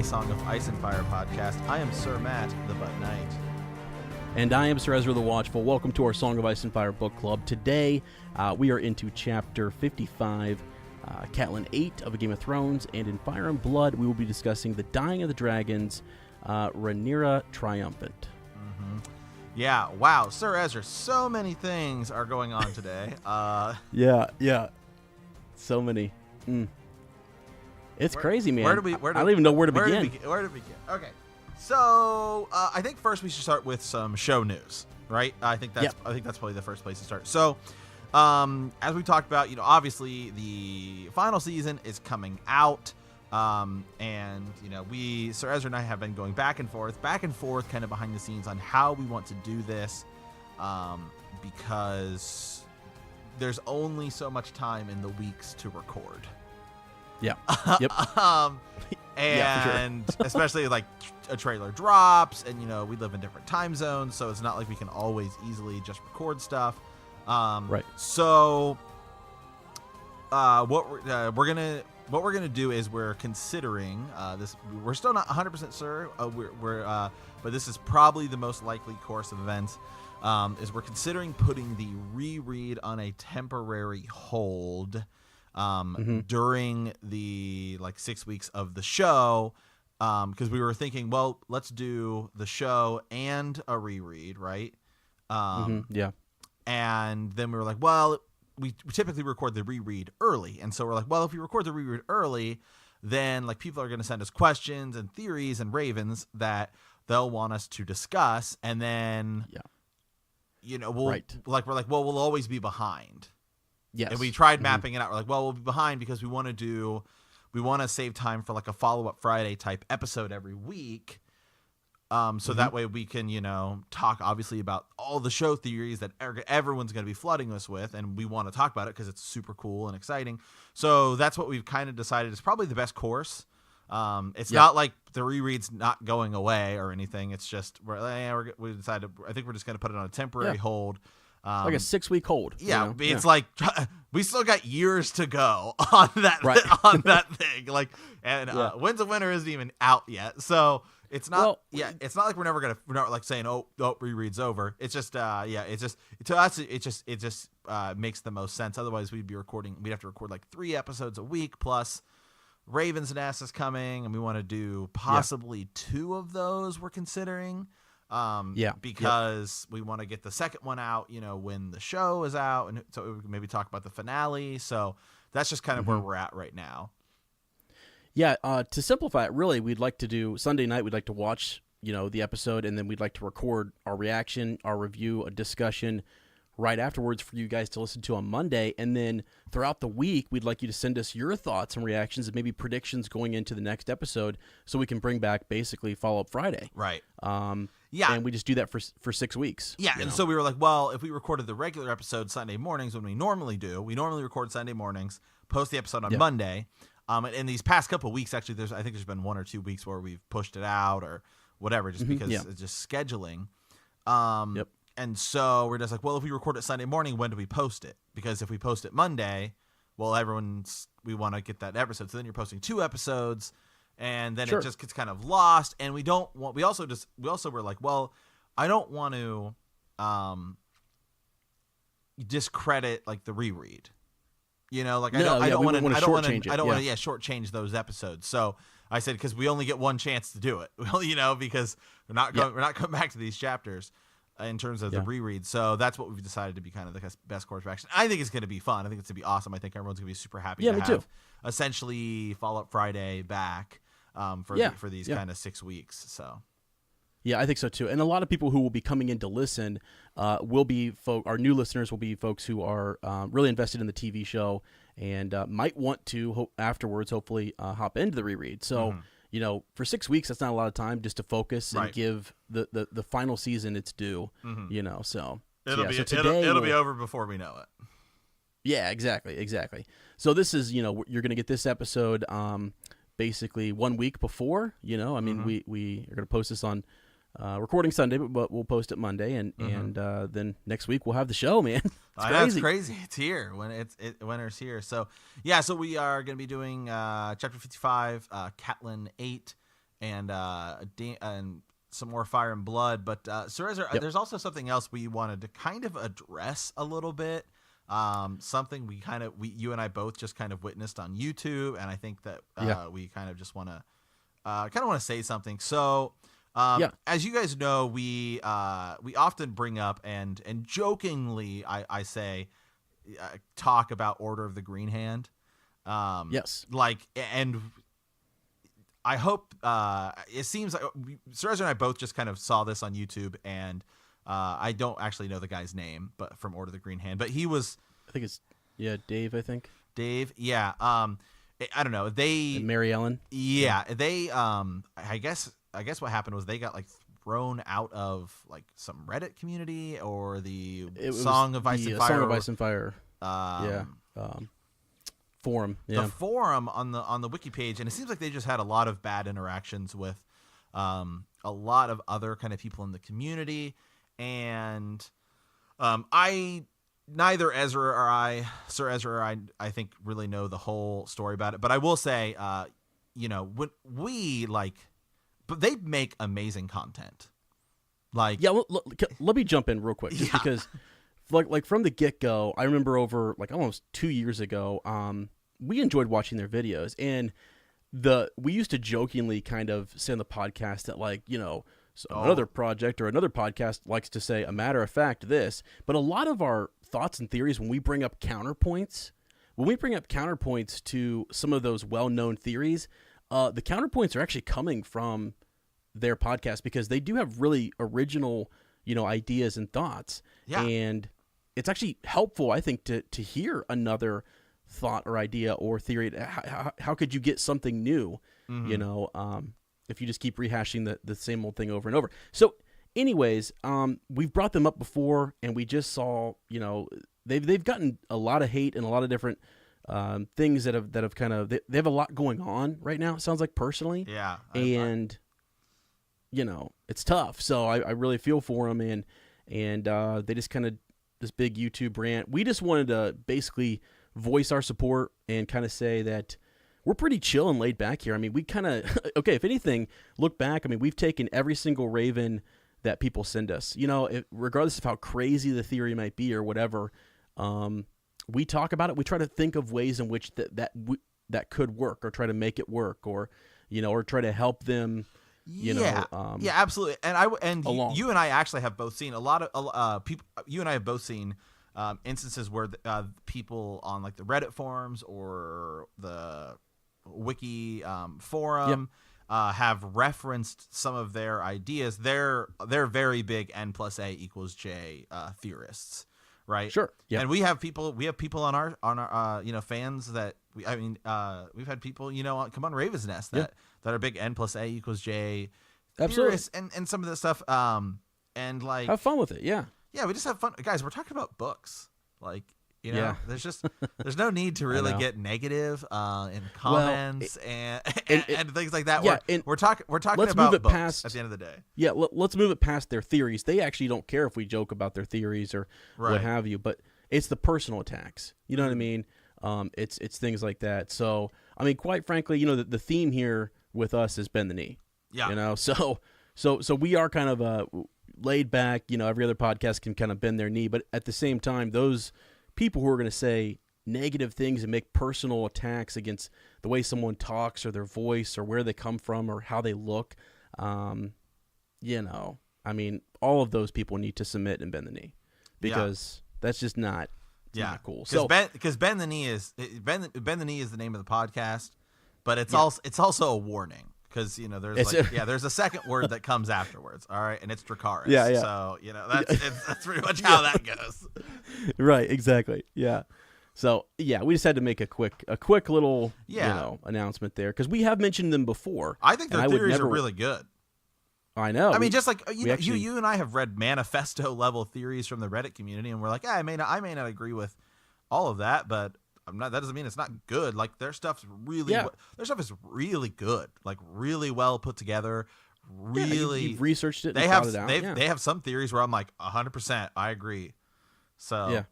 a Song of Ice and Fire podcast. I am Sir Matt, the Butt Knight. And I am Sir Ezra the Watchful. Welcome to our Song of Ice and Fire book club. Today, we are into chapter 55, Cailin 8 of A Game of Thrones, and in Fire and Blood, we will be discussing the Dying of the Dragons, Rhaenera Triumphant. Mm-hmm. Yeah, wow, Sir Ezra, so many things are going on today. Yeah, so many. It's crazy, man. I don't even know where to begin. Where to begin? Okay, so I think first we should start with some show news, right? I think that's probably the first place to start. So, as we talked about, obviously the final season is coming out, and Sir Ezra and I have been going back and forth, kind of behind the scenes on how we want to do this, because there's only so much time in the weeks to record. Yeah. Yep. And sure. Especially like a trailer drops, and we live in different time zones, so it's not like we can always easily just record stuff. Right. So, what we're gonna do is we're considering this. We're still not 100% sure. But this is probably the most likely course of events. Is we're considering putting the reread on a temporary hold. During the 6 weeks of the show, because we were thinking, well, let's do the show and a reread, right? Yeah. And then we were like, well, we typically record the reread early, and so we're like, well, if we record the reread early, then people are going to send us questions and theories and ravens that they'll want us to discuss, and then we'll we'll always be behind. Yes. And we tried mapping it out. We're like, well, we'll be behind because we want to save time for a follow-up Friday type episode every week. So that way we can, talk obviously about all the show theories that everyone's going to be flooding us with. And we want to talk about it because it's super cool and exciting. So that's what we've kind of decided is probably the best course. It's not like the reread's not going away or anything. It's just, we decided, I think we're just going to put it on a temporary hold. Like a 6-week hold. Yeah, it's like we still got years to go on that on that thing. Winds of Winter isn't even out yet, so it's not. It's not like we're not saying reread's over. It's just it's just to us it just makes the most sense. Otherwise, we'd have to record 3 episodes a week plus Raven's Nest is coming, and we want to do possibly 2 of those. We're considering. Because we want to get the second one out, when the show is out, and so we can maybe talk about the finale. So that's just kind of where we're at right now. Yeah. To simplify it, really, we'd like to do Sunday night. We'd like to watch, the episode, and then we'd like to record our reaction, our review, a discussion right afterwards for you guys to listen to on Monday. And then throughout the week, we'd like you to send us your thoughts and reactions and maybe predictions going into the next episode so we can bring back basically Follow-Up Friday. Right. And we just do that for 6 weeks. Yeah, and so we were like, well, if we recorded the regular episode Sunday mornings when we normally record Sunday mornings, post the episode on Monday. And in these past couple of weeks, actually, I think there's been 1 or 2 weeks where we've pushed it out or whatever, just because it's just scheduling. And so we're just like, well, if we record it Sunday morning, when do we post it? Because if we post it Monday, well, we want to get that episode. So then you're posting 2 episodes. And then it just gets kind of lost, and we also were like, well, I don't want to discredit the reread, I don't want to shortchange those episodes. So I said, because we only get one chance to do it, because we're not coming back to these chapters in terms of the reread. So that's what we've decided to be kind of the best course of action. I think it's going to be fun. I think it's going to be awesome. I think everyone's going to be super happy to have essentially Follow-Up Friday back. For these kind of 6 weeks. So yeah, I think so too. And a lot of people who will be coming in to listen will be our new listeners will be folks who are really invested in the TV show and might want to afterwards hopefully hop into the reread. So for 6 weeks, that's not a lot of time just to focus and give the final season its due. So it'll be over before we know it. Yeah, exactly. So this is you're going to get this episode basically 1 week before, we are going to post this on recording Sunday, but we'll post it Monday, and then next week we'll have the show, man. It's crazy. It's here winter's here. So we are going to be doing chapter 55, Cailin 8, and some more Fire and Blood. But Sir Ezra, there's also something else we wanted to kind of address a little bit. Something you and I both just kind of witnessed on YouTube, and I think that we kind of just want to say something. So, as you guys know, we often bring up and jokingly I say talk about Order of the Green Hand. Yes. And I hope it seems like Sir Ezra and I both just kind of saw this on YouTube, and I don't actually know the guy's name, but from Order of the Green Hand, but he was, I think it's Dave. I think Dave. Yeah. I don't know. And Mary Ellen. Yeah. They. I guess what happened was they got thrown out of some Reddit community or the Song of Ice and Fire. Song of Ice and Fire. Forum. Yeah. The forum on the wiki page, and it seems like they just had a lot of bad interactions with a lot of other kind of people in the community, and neither Sir Ezra or I think really know the whole story about it, but I will say, when but they make amazing content. Let me jump in real quick, just because, from the get-go, I remember over almost 2 years ago, we enjoyed watching their videos, and we used to jokingly kind of say on the podcast that another project or another podcast likes to say a matter of fact this, but a lot of our thoughts and theories when we bring up counterpoints to some of those well-known theories, the counterpoints are actually coming from their podcast, because they do have really original, ideas and thoughts. Yeah. And it's actually helpful, I think, to hear another thought or idea or theory. How could you get something new, if you just keep rehashing the same old thing over and over? So anyways, we've brought them up before, and we just saw, they've gotten a lot of hate and a lot of different things that have kind of, they have a lot going on right now, it sounds like, personally. Yeah. And it's tough. So I really feel for them, and they just kind of, this big YouTube rant. We just wanted to basically voice our support and kind of say that we're pretty chill and laid back here. I mean, we kind of, if anything, look back. I mean, we've taken every single Raven that people send us, regardless of how crazy the theory might be or whatever. We talk about it. We try to think of ways in which that could work, or try to make it work, or try to help them. Yeah, absolutely. And you and I actually have both seen a lot of people. You and I have both seen instances where people on the Reddit forums or the wiki forum have referenced some of their ideas. They're very big N+A=J theorists, right? Sure. Yeah. And we have people on our fans that we've had people come on Raven's Nest that are big N+A=J theorists and some of this stuff. And have fun with it. Yeah. Yeah, we just have fun, guys. We're talking about books, there's no need to really get negative in comments and things like that. Yeah, we're talking let's about move it books past, at the end of the day. Yeah, let's move it past their theories. They actually don't care if we joke about their theories or what have you, but it's the personal attacks. You know what I mean? It's things like that. So, I mean, quite frankly, the theme here with us has been the knee. Yeah. So we are kind of laid back. Every other podcast can kind of bend their knee, but at the same time, those people who are going to say negative things and make personal attacks against the way someone talks or their voice or where they come from or how they look, I mean, all of those people need to submit and bend the knee, because that's just not cool. So because bend the knee is the name of the podcast, but it's also a warning. Because there's a second word that comes afterwards, all right, and it's Dracarys. Yeah. So that's pretty much how that goes. Right. Exactly. Yeah. So we just had to make a quick little announcement there, because we have mentioned them before. I think their theories are really good. I know. I mean, just you and I have read manifesto level theories from the Reddit community, and we're like, I may not agree with all of that, but that doesn't mean it's not good. Their stuff's their stuff is really good, really well put together. Really, you've researched it. They have some theories where I'm like 100%. I agree. So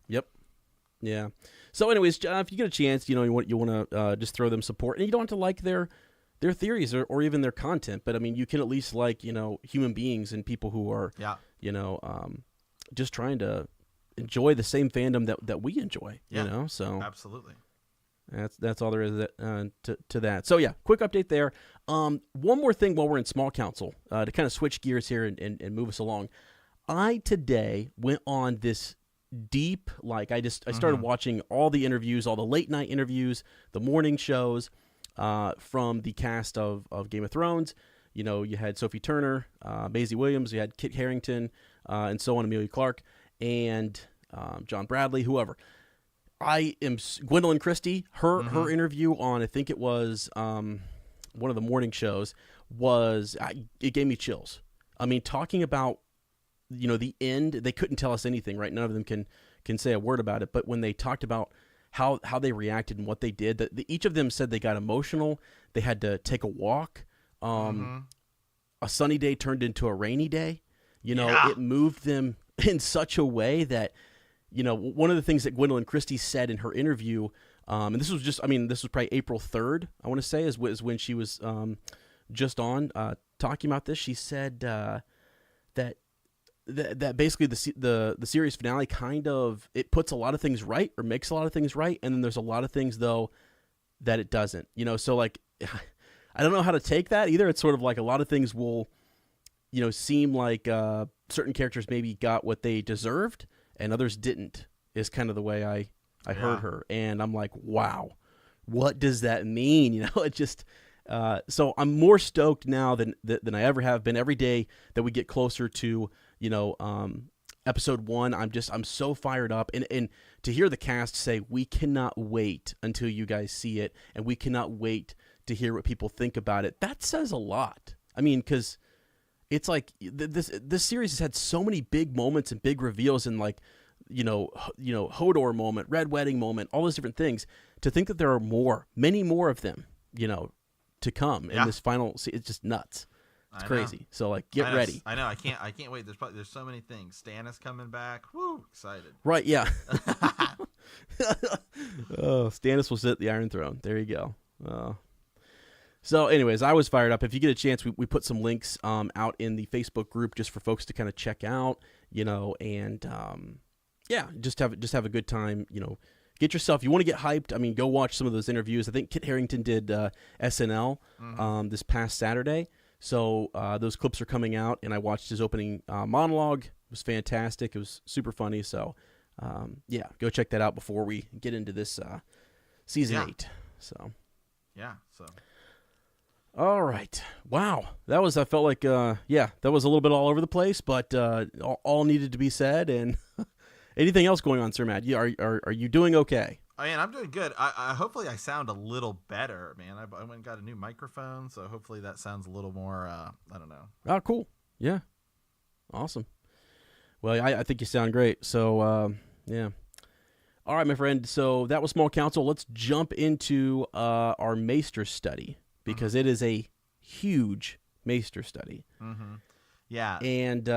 So, anyways, if you get a chance, you want to just throw them support, and you don't have to like their their theories or even their content, but I mean, you can at least like, human beings and people who are, just trying to enjoy the same fandom that we enjoy, so absolutely. That's all there is to that. So yeah, quick update there. One more thing while we're in small council, to kind of switch gears here and move us along. I today went on this deep, I started watching all the interviews, all the late night interviews, the morning shows, from the cast of Game of Thrones. You had Sophie Turner, Maisie Williams, you had Kit Harington, and so on, Amelia Clark, and John Bradley, whoever. I am Gwendolyn Christie. Her interview on, I think it was one of the morning shows, it gave me chills. I mean, talking about the end, they couldn't tell us anything, right? None of them can say a word about it. But when they talked about how they reacted and what they did, each of them said they got emotional. They had to take a walk. A sunny day turned into a rainy day. It moved them in such a way that, one of the things that Gwendolyn Christie said in her interview, and this was probably April 3rd, I want to say, is when she was just on talking about this. She said that basically the series finale kind of, it puts a lot of things right, or makes a lot of things right, and then there's a lot of things though that it doesn't. So I don't know how to take that either. It's sort of like a lot of things will, seem like certain characters maybe got what they deserved and others didn't, is kind of the way I heard her. And I'm like, wow, what does that mean? It just, so I'm more stoked now than I ever have been. Every day that we get closer to, episode 1, I'm so fired up. And to hear the cast say, we cannot wait until you guys see it, and we cannot wait to hear what people think about it, that says a lot. I mean, because it's like this series has had so many big moments and big reveals, and Hodor moment, Red Wedding moment, all those different things. To think that there are many more of them, to come in this final, it's just nuts. It's crazy. So get ready. I know. I can't wait. There's so many things. Stannis coming back. Woo! Excited. Right. Yeah. Oh, Stannis will sit at the Iron Throne. There you go. So anyways, I was fired up. If you get a chance, we put some links out in the Facebook group just for folks to kind of check out, and just have a good time, Get yourself, you want to get hyped, I mean, go watch some of those interviews. I think Kit Harington did SNL this past Saturday. So those clips are coming out, and I watched his opening monologue. It was fantastic. It was super funny. So go check that out before we get into this season 8. So all right. Wow. I felt like, that was a little bit all over the place, but all needed to be said. And anything else going on, Sir Matt? Are you doing okay? I mean, I'm doing good. I hopefully I sound a little better, man. I went and got a new microphone, so hopefully that sounds a little more, I don't know. Oh, cool. Yeah. Awesome. Well, I think you sound great. So, yeah. All right, my friend. So that was Small Council. Let's jump into our Maester study, because it is a huge Maester study. Yeah. And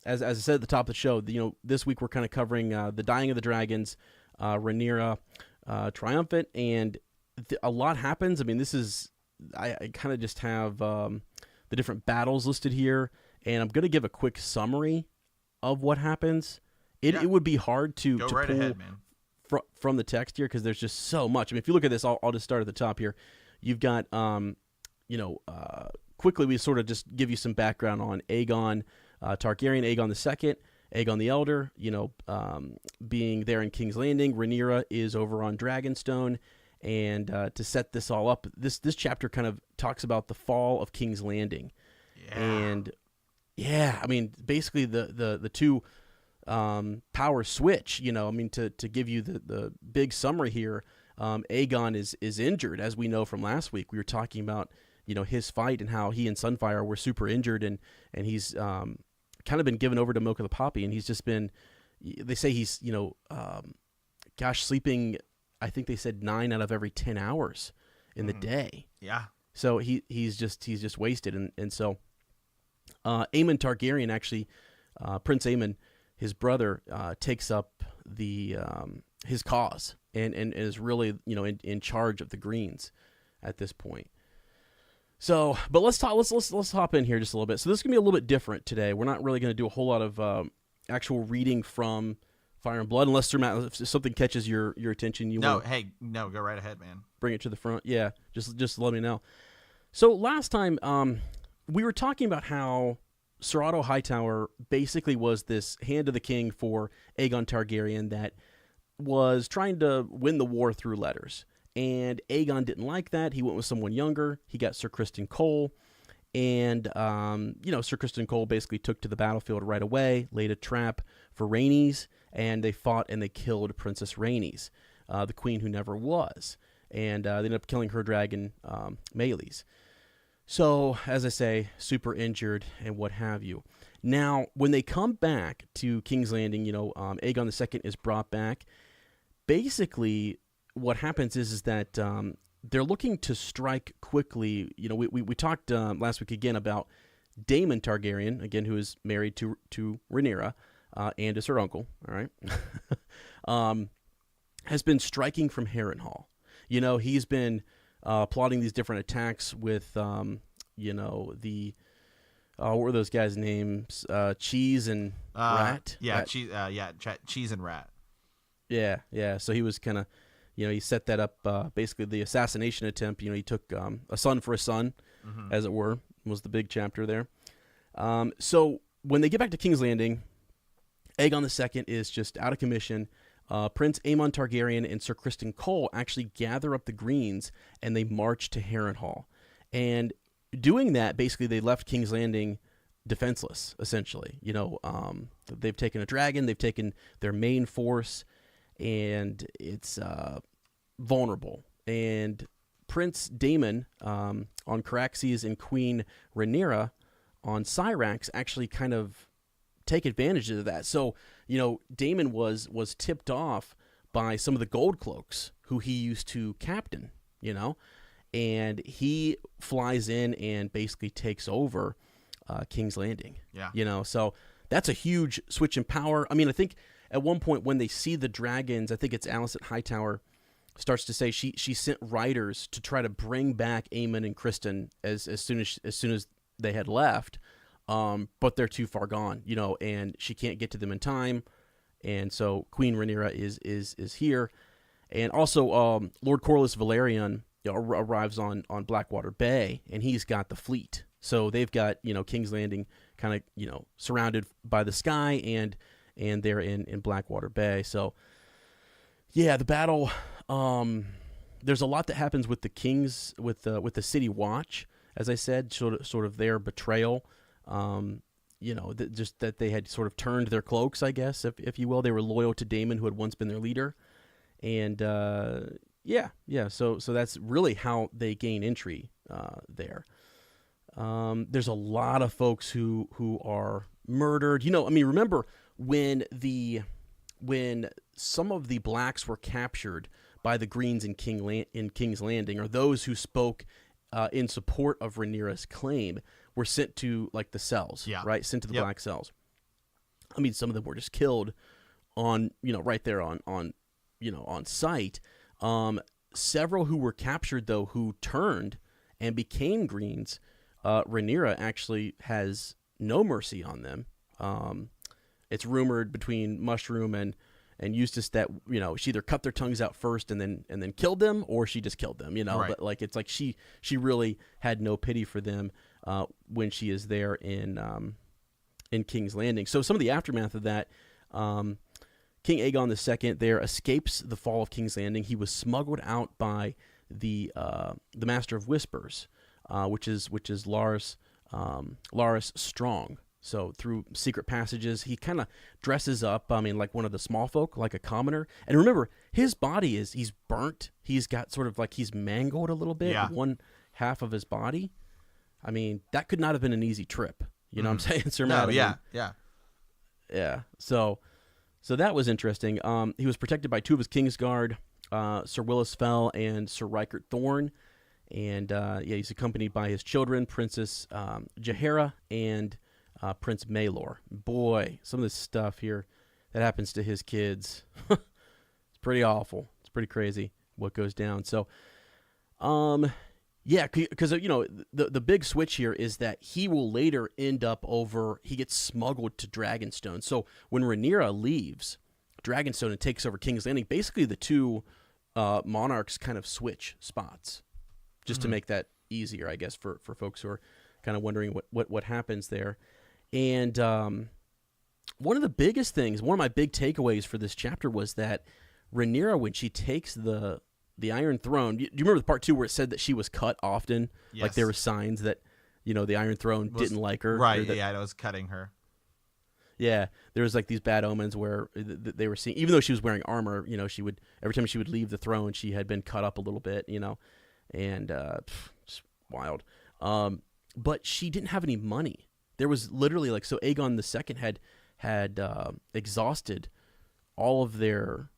as I said at the top of the show, this week we're kind of covering the Dying of the Dragons, Rhaenera, Triumphant, and a lot happens. I mean, I kind of just have the different battles listed here, and I'm going to give a quick summary of what happens. It would be hard to right pull ahead, man. From the text here, because there's just so much. I mean, if you look at this, I'll just start at the top here. You've got, quickly we sort of just give you some background on Aegon Targaryen, Aegon II, Aegon the Elder, being there in King's Landing. Rhaenyra is over on Dragonstone. And to set this all up, this chapter kind of talks about the fall of King's Landing. Yeah. And, I mean, basically the two powers switch, I mean, to give you the big summary here, Aegon is injured, as we know from last week. We were talking about, his fight and how he and Sunfire were super injured, and he's kind of been given over to Milk of the Poppy, and he's just been, they say he's, sleeping, I think they said 9 out of every 10 hours in the day. Yeah. So he's just wasted. And so Aemon Targaryen, actually, Prince Aemon, his brother, takes up his cause and is really, in charge of the Greens at this point. So, but let's talk. Let's hop in here just a little bit. So this is gonna be a little bit different today. We're not really gonna do a whole lot of actual reading from Fire and Blood, unless if something catches your attention. No, go right ahead, man. Bring it to the front. Yeah, just let me know. So last time, we were talking about how Sir Otto Hightower basically was this hand of the king for Aegon Targaryen that was trying to win the war through letters. And Aegon didn't like that. He went with someone younger. He got Sir Criston Cole. And, Sir Criston Cole basically took to the battlefield right away, laid a trap for Rhaenys, and they fought and they killed Princess Rhaenys, the queen who never was. And they ended up killing her dragon, Meleys. So, as I say, super injured and what have you. Now, when they come back to King's Landing, Aegon II is brought back. Basically, what happens is that they're looking to strike quickly. We talked last week again about Daemon Targaryen, again, who is married to Rhaenyra and is her uncle, all right, has been striking from Harrenhal. He's been plotting these different attacks with, what were those guys' names? Cheese and Rat? Yeah, Cheese and Rat. Yeah. So he was kind of, he set that up, basically the assassination attempt. He took a son for a son, as it were, was the big chapter there. So when they get back to King's Landing, Aegon II is just out of commission. Prince Aemon Targaryen and Sir Criston Cole actually gather up the Greens, and they march to Harrenhal. And doing that, basically, they left King's Landing defenseless, essentially. They've taken a dragon, they've taken their main force, and it's vulnerable. And Prince Daemon on Caraxes and Queen Rhaenyra on Syrax actually kind of take advantage of that. So, Daemon was tipped off by some of the Gold Cloaks who he used to captain, and he flies in and basically takes over King's Landing. Yeah. So that's a huge switch in power. I mean, I think at one point when they see the dragons, I think it's Alicent Hightower starts to say she sent riders to try to bring back Aemon and Criston as soon as they had left, but they're too far gone, and she can't get to them in time, and so Queen Rhaenyra is here, and also Lord Corlys Velaryon arrives on Blackwater Bay, and he's got the fleet, so they've got King's Landing kind of surrounded by the sky, and they're in Blackwater Bay. So yeah, the battle. There's a lot that happens with the kings, with the City Watch, as I said, sort of their betrayal. Just that they had sort of turned their cloaks, I guess, if you will. They were loyal to Daemon, who had once been their leader, and So that's really how they gain entry there. There's a lot of folks who are murdered. Remember when some of the blacks were captured by the Greens in King's Landing, or those who spoke in support of Rhaenyra's claim, were sent to the cells, right? Sent to the black cells. I mean, some of them were just killed on, right there on site. Several who were captured, though, who turned and became Greens, Rhaenyra actually has no mercy on them. It's rumored between Mushroom and Eustace that she either cut their tongues out first and then killed them, or she just killed them. Right. But it's like she really had no pity for them when she is there in King's Landing. So some of the aftermath of that, King Aegon II there escapes the fall of King's Landing. He was smuggled out by the Master of Whispers, which is Larys Strong. So through secret passages, he kind of dresses up, like one of the small folk, like a commoner. And remember, his body he's burnt. He's got sort of he's mangled a little bit, one half of his body. I mean, that could not have been an easy trip. You know what I'm saying, Sir Matt? Yeah. So that was interesting. He was protected by two of his Kingsguard, Sir Willis Fell and Sir Rykert Thorne. And he's accompanied by his children, Princess Jaehaera and Prince Maelor. Boy, some of this stuff here that happens to his kids, it's pretty awful. It's pretty crazy what goes down. So, Yeah, because the big switch here is that he will later end up he gets smuggled to Dragonstone. So when Rhaenyra leaves Dragonstone and takes over King's Landing, basically the two monarchs kind of switch spots, just to make that easier, I guess, for folks who are kind of wondering what happens there. And one of the biggest things, one of my big takeaways for this chapter was that Rhaenyra, when she takes the Iron Throne, do you remember the part 2 where it said that she was cut often? Yes. Like there were signs that, the Iron Throne didn't like her. Right, yeah, it was cutting her. Yeah, there was like these bad omens where they were seeing, even though she was wearing armor, she would, every time she would leave the throne, she had been cut up a little bit, and just wild. But she didn't have any money. There was literally so Aegon II had exhausted all of their,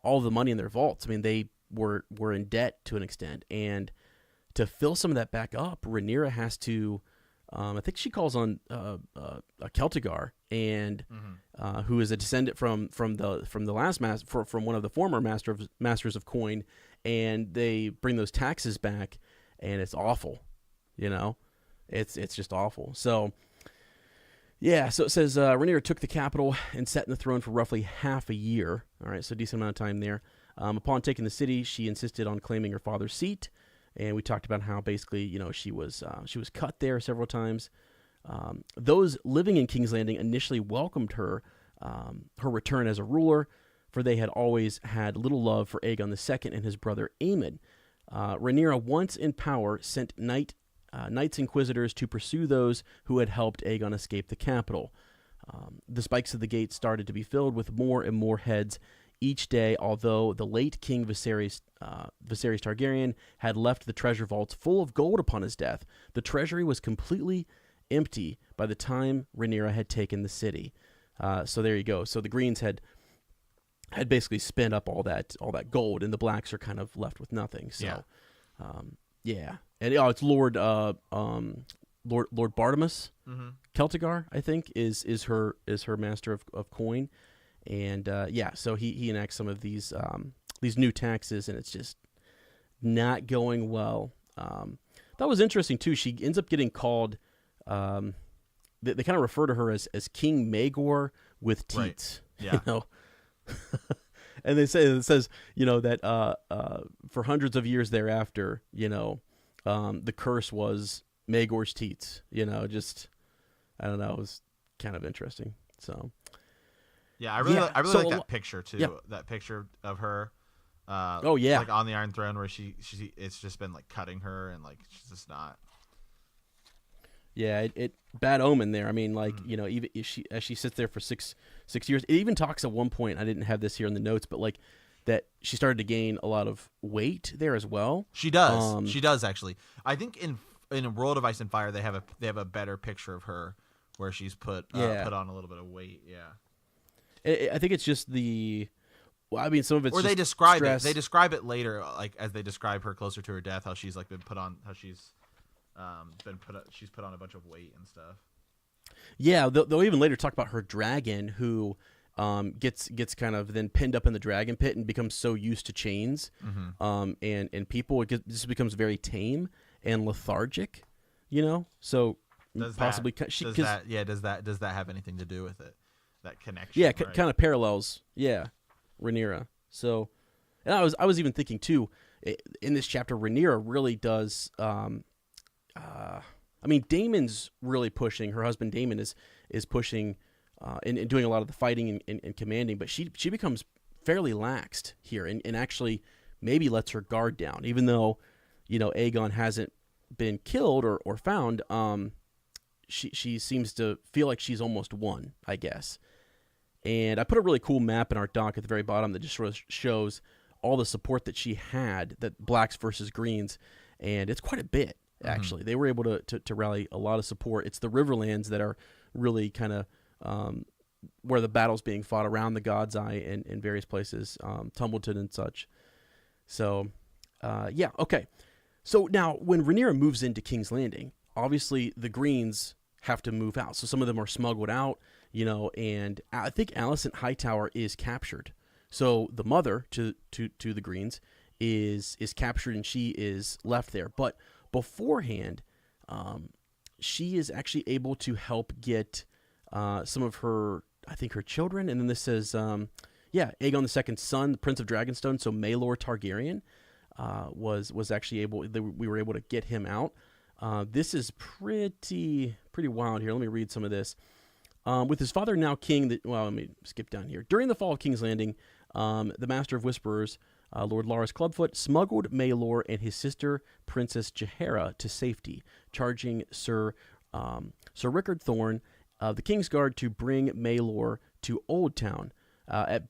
all of the money in their vaults. I mean, they were in debt to an extent, and to fill some of that back up, Rhaenyra has to, I think she calls on a Celtigar, and who is a descendant from the last from one of the former masters of coin, and they bring those taxes back, and it's awful, it's just awful. So yeah, so it says Rhaenyra took the capital and sat in the throne for roughly half a year. All right, so decent amount of time there. Upon taking the city, she insisted on claiming her father's seat, and we talked about how basically, she was cut there several times. Those living in King's Landing initially welcomed her return as a ruler, for they had always had little love for Aegon II and his brother Aemon. Rhaenyra, once in power, sent Knights Inquisitors to pursue those who had helped Aegon escape the capital. The spikes of the gate started to be filled with more and more heads each day, although the late King Viserys Targaryen had left the treasure vaults full of gold upon his death. The treasury was completely empty by the time Rhaenyra had taken the city. So there you go. So the Greens had basically spent up all that gold, and the Blacks are kind of left with nothing. So, yeah. And it's Lord Bartimus Celtigar, I think, is her master of coin, and so he enacts some of these new taxes, and it's just not going well. That was interesting too. She ends up getting called. They kind of refer to her as King Maegor with teats. Right. Yeah. And it says that for hundreds of years thereafter, the curse was Maegor's teats. Just I don't know. It was kind of interesting. So yeah, I really like that picture too. Yeah. That picture of her. Like on the Iron Throne, where she it's just been like cutting her, and like she's just not. Yeah, it bad omen there. I mean, even if she sits there for six years, it even talks at one point. I didn't have this here in the notes, but like that she started to gain a lot of weight there as well. She does. She does actually. I think in World of Ice and Fire they have a better picture of her where she's put on a little bit of weight. Yeah. I think it's just the. Well, I mean, some of it's. Or just they describe stress. it. They describe it later, like as they describe her closer to her death, how she's like been put on, how she's she's put on a bunch of weight and stuff. Yeah, they'll even later talk about her dragon, who gets kind of then pinned up in the dragon pit and becomes so used to chains, and people. This becomes very tame and lethargic, So does possibly does that have anything to do with it? That connection? Yeah, right? Kind of parallels. Yeah, Rhaenyra. So, and I was even thinking too, in this chapter, Rhaenyra really does. I mean, Daemon's really pushing. Her husband Daemon is pushing and doing a lot of the fighting and commanding, but she becomes fairly laxed here and actually maybe lets her guard down, even though Aegon hasn't been killed or found. She seems to feel like she's almost won, I guess. And I put a really cool map in our doc at the very bottom that just sort of shows all the support that she had, that Blacks versus Greens, and it's quite a bit. Actually, they were able to rally a lot of support. It's the Riverlands that are really kind of where the battle's being fought around the God's Eye and in various places, Tumbleton and such. So, okay. So now, when Rhaenyra moves into King's Landing, obviously the Greens have to move out. So some of them are smuggled out, and I think Alicent Hightower is captured. So the mother to the Greens is captured and she is left there. But beforehand, she is actually able to help get some of her, I think, her children. And then this says, Aegon II's son, the Prince of Dragonstone, so Maelor Targaryen, was actually able. We were able to get him out. This is pretty wild here. Let me read some of this. With his father now king, let me skip down here. During the fall of King's Landing, the Master of Whisperers, Lord Larys Clubfoot, smuggled Maelor and his sister, Princess Jaehaera, to safety, charging Sir Rickard Thorne of the Kingsguard to bring Maelor to Old Town. At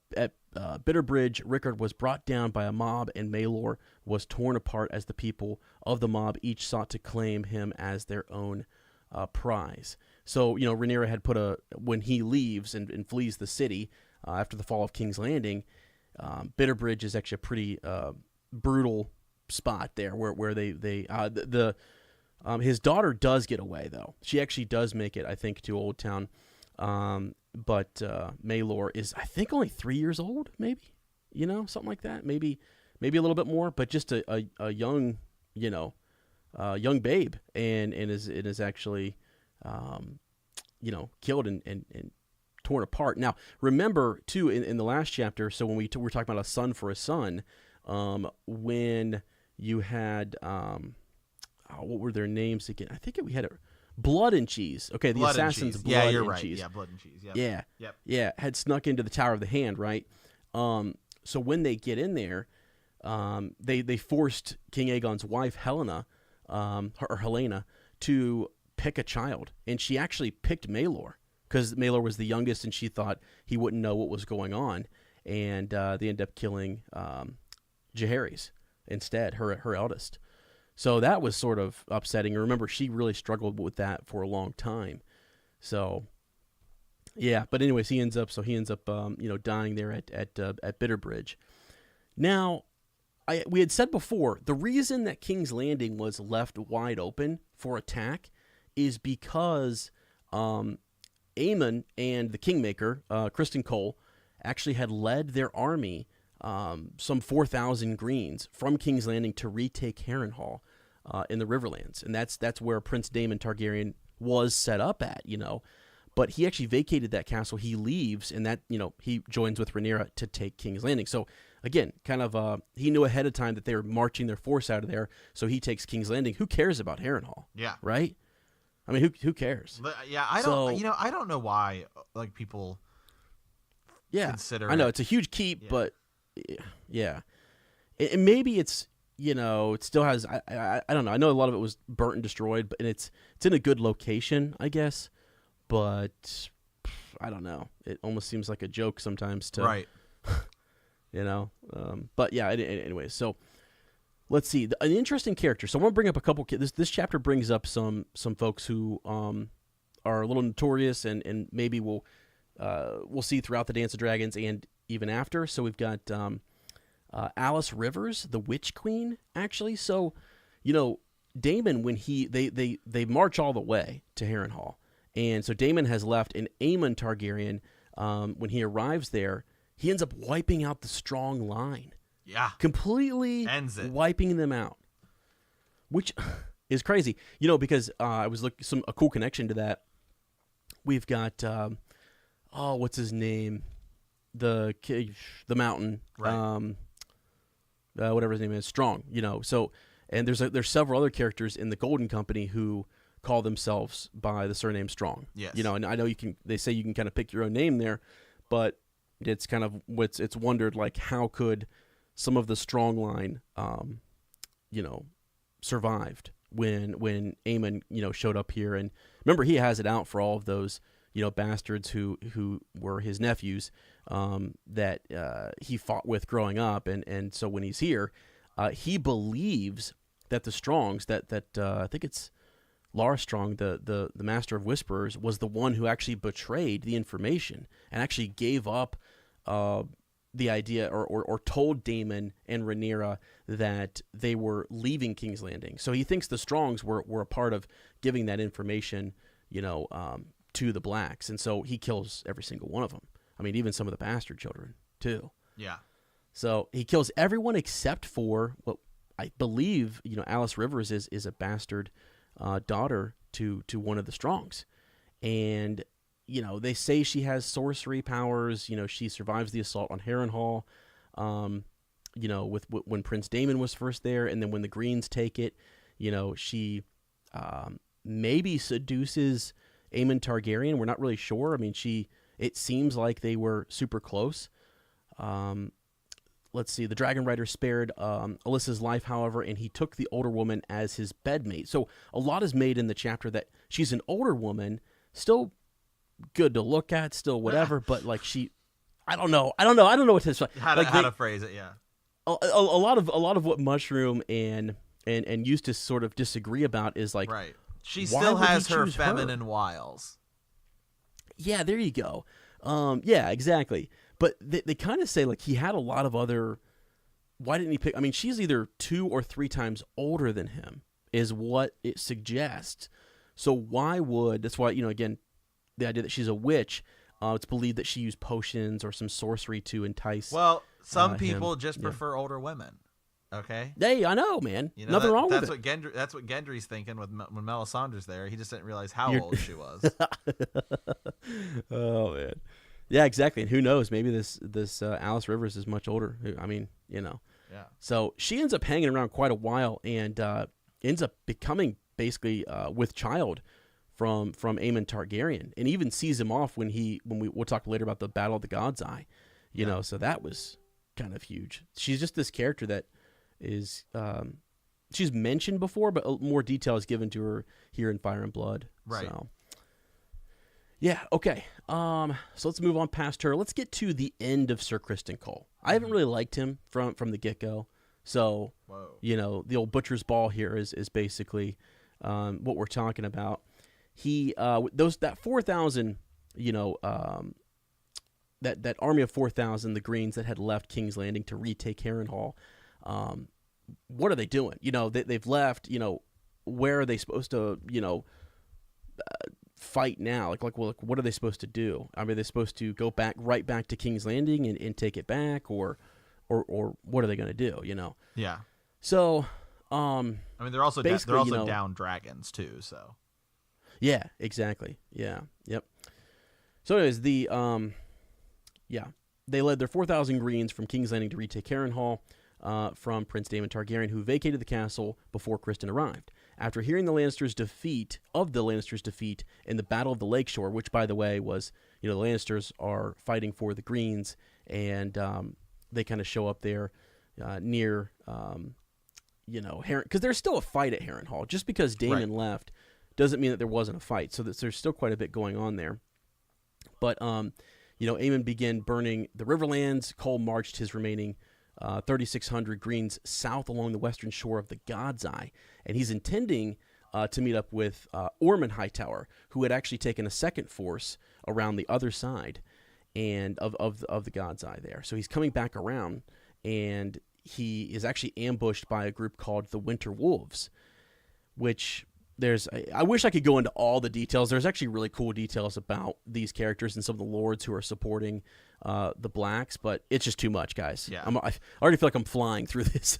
Bitterbridge, Rickard was brought down by a mob, and Maelor was torn apart as the people of the mob each sought to claim him as their own prize. So, Rhaenyra had when he leaves and flees the city after the fall of King's Landing, Bitterbridge is actually a pretty brutal spot there where his daughter does get away, though. She actually does make it, I think, to Old Town. But Maelor is, I think, only 3 years old, maybe, something like that. Maybe a little bit more, but just a young, young babe, and is actually, killed and torn apart. Now, remember too, in the last chapter, so when we were talking about a son for a son, when you had, what were their names again? I think we had Blood and Cheese. Okay, the assassins, Blood and Cheese. Yeah, Blood and Cheese. Yep. Yeah. Yep. Yeah, had snuck into the Tower of the Hand, right? So when they get in there, they forced King Aegon's wife, Helena, to pick a child, and she actually picked Maelor because Maelor was the youngest, and she thought he wouldn't know what was going on, and they end up killing Jaehaerys instead, her eldest. So that was sort of upsetting. And remember, she really struggled with that for a long time. So, yeah. But anyways, he ends up dying there at Bitterbridge. Now, we had said before, the reason that King's Landing was left wide open for attack is because Aemon and the Kingmaker, Criston Cole, actually had led their army, some 4,000 greens, from King's Landing to retake Harrenhal in the Riverlands. And that's where Prince Daemon Targaryen was set up at, But he actually vacated that castle. He leaves, and he joins with Rhaenyra to take King's Landing. So, again, kind of, he knew ahead of time that they were marching their force out of there, so he takes King's Landing. Who cares about Harrenhal? Yeah. Right? I mean, who cares? Yeah, I don't know why, people consider I know, it's a huge keep, but, yeah. And maybe it's, it still has, I don't know. I know a lot of it was burnt and destroyed, but it's in a good location, I guess. But I don't know. It almost seems like a joke sometimes to, right. But yeah. Anyway, so let's see. An interesting character. So I want to bring up a couple. This chapter brings up some folks who are a little notorious and maybe we'll see throughout the Dance of Dragons and even after. So we've got Alice Rivers, the Witch Queen, actually. So Daemon, when they march all the way to Harrenhal. And so Daemon has left, and Aemon Targaryen, when he arrives there, he ends up wiping out the strong line. Yeah. Completely ends it. Wiping them out. Which is crazy. Because I was looking a cool connection to that. We've got what's his name? The mountain. Right. Whatever his name is, Strong, So and there's several other characters in the Golden Company who call themselves by the surname Strong. Yes. And I know they say you can kind of pick your own name there, but it's kind of it's wondered, like, how could some of the Strong line survived when Aemon showed up here. And remember, he has it out for all of those bastards who were his nephews that he fought with growing up, and so when he's here, he believes that the Strongs that I think it's Larys Strong, the Master of Whisperers, was the one who actually betrayed the information and actually gave up the idea or told Daemon and Rhaenyra that they were leaving King's Landing. So he thinks the Strongs were a part of giving that information, to the Blacks. And so he kills every single one of them. I mean, even some of the bastard children, too. Yeah. So he kills everyone except for what I believe, Alice Rivers is a bastard daughter to one of the Strongs. And, they say she has sorcery powers. She survives the assault on Harrenhal, with when Prince Daemon was first there. And then when the Greens take it, she maybe seduces Aemon Targaryen. We're not really sure. I mean, it seems like they were super close. Let's see. The Dragon Rider spared Alyssa's life, however, and he took the older woman as his bedmate. So a lot is made in the chapter that she's an older woman, still good to look at, still whatever, but like I don't know what to say. How to phrase it, yeah. A lot of what Mushroom and Eustace sort of disagree about is like, right. She still has her feminine wiles. Yeah, there you go. Yeah, exactly. But they kind of say, like, he had a lot of other... Why didn't he pick... I mean, she's either 2 or 3 times older than him, is what it suggests. So why would... That's why, again, the idea that she's a witch, it's believed that she used potions or some sorcery to entice Well, some people just prefer older women, okay? Hey, I know, man. Nothing wrong with it. That's what Gendry's thinking when Melisandre's there. He just didn't realize how old she was. Oh, man. Yeah, exactly. And who knows? Maybe this Alice Rivers is much older. I mean, Yeah. So she ends up hanging around quite a while and ends up becoming basically with child from Aemon Targaryen, and even sees him off when we'll talk later about the Battle of the God's Eye. So that was kind of huge. She's just this character that is she's mentioned before, but more detail is given to her here in Fire and Blood. Right. So. Yeah, okay. So let's move on past her. Let's get to the end of Sir Criston Cole. I haven't really liked him from the get-go. So, the old butcher's ball here is basically what we're talking about. He that 4,000, that army of 4,000, the Greens that had left King's Landing to retake Harrenhal, what are they doing? They've left, where are they supposed to, fight now? Like, what are they supposed to do? I mean, are they supposed to go right back to King's Landing and take it back, or what are they going to do? Yeah. So, I mean, they're also down dragons too. So. Yeah. Exactly. Yeah. Yep. So, anyways, they led their 4,000 Greens from King's Landing to retake Harrenhal from Prince Daemon Targaryen, who vacated the castle before Criston arrived. After hearing the Lannisters' defeat in the Battle of the Lakeshore, which, by the way, was, the Lannisters are fighting for the Greens, and they kind of show up there near, because there's still a fight at Harrenhal. Just because Daemon left doesn't mean that there wasn't a fight, so there's still quite a bit going on there. But, Aemon began burning the Riverlands. Cole marched his remaining 3,600 Greens south along the western shore of the God's Eye, and he's intending to meet up with Ormond Hightower, who had actually taken a second force around the other side and of the God's Eye there. So he's coming back around, and he is actually ambushed by a group called the Winter Wolves, which I wish I could go into all the details. There's actually really cool details about these characters and some of the lords who are supporting the Blacks, but it's just too much, guys. Yeah. I already feel like I'm flying through this,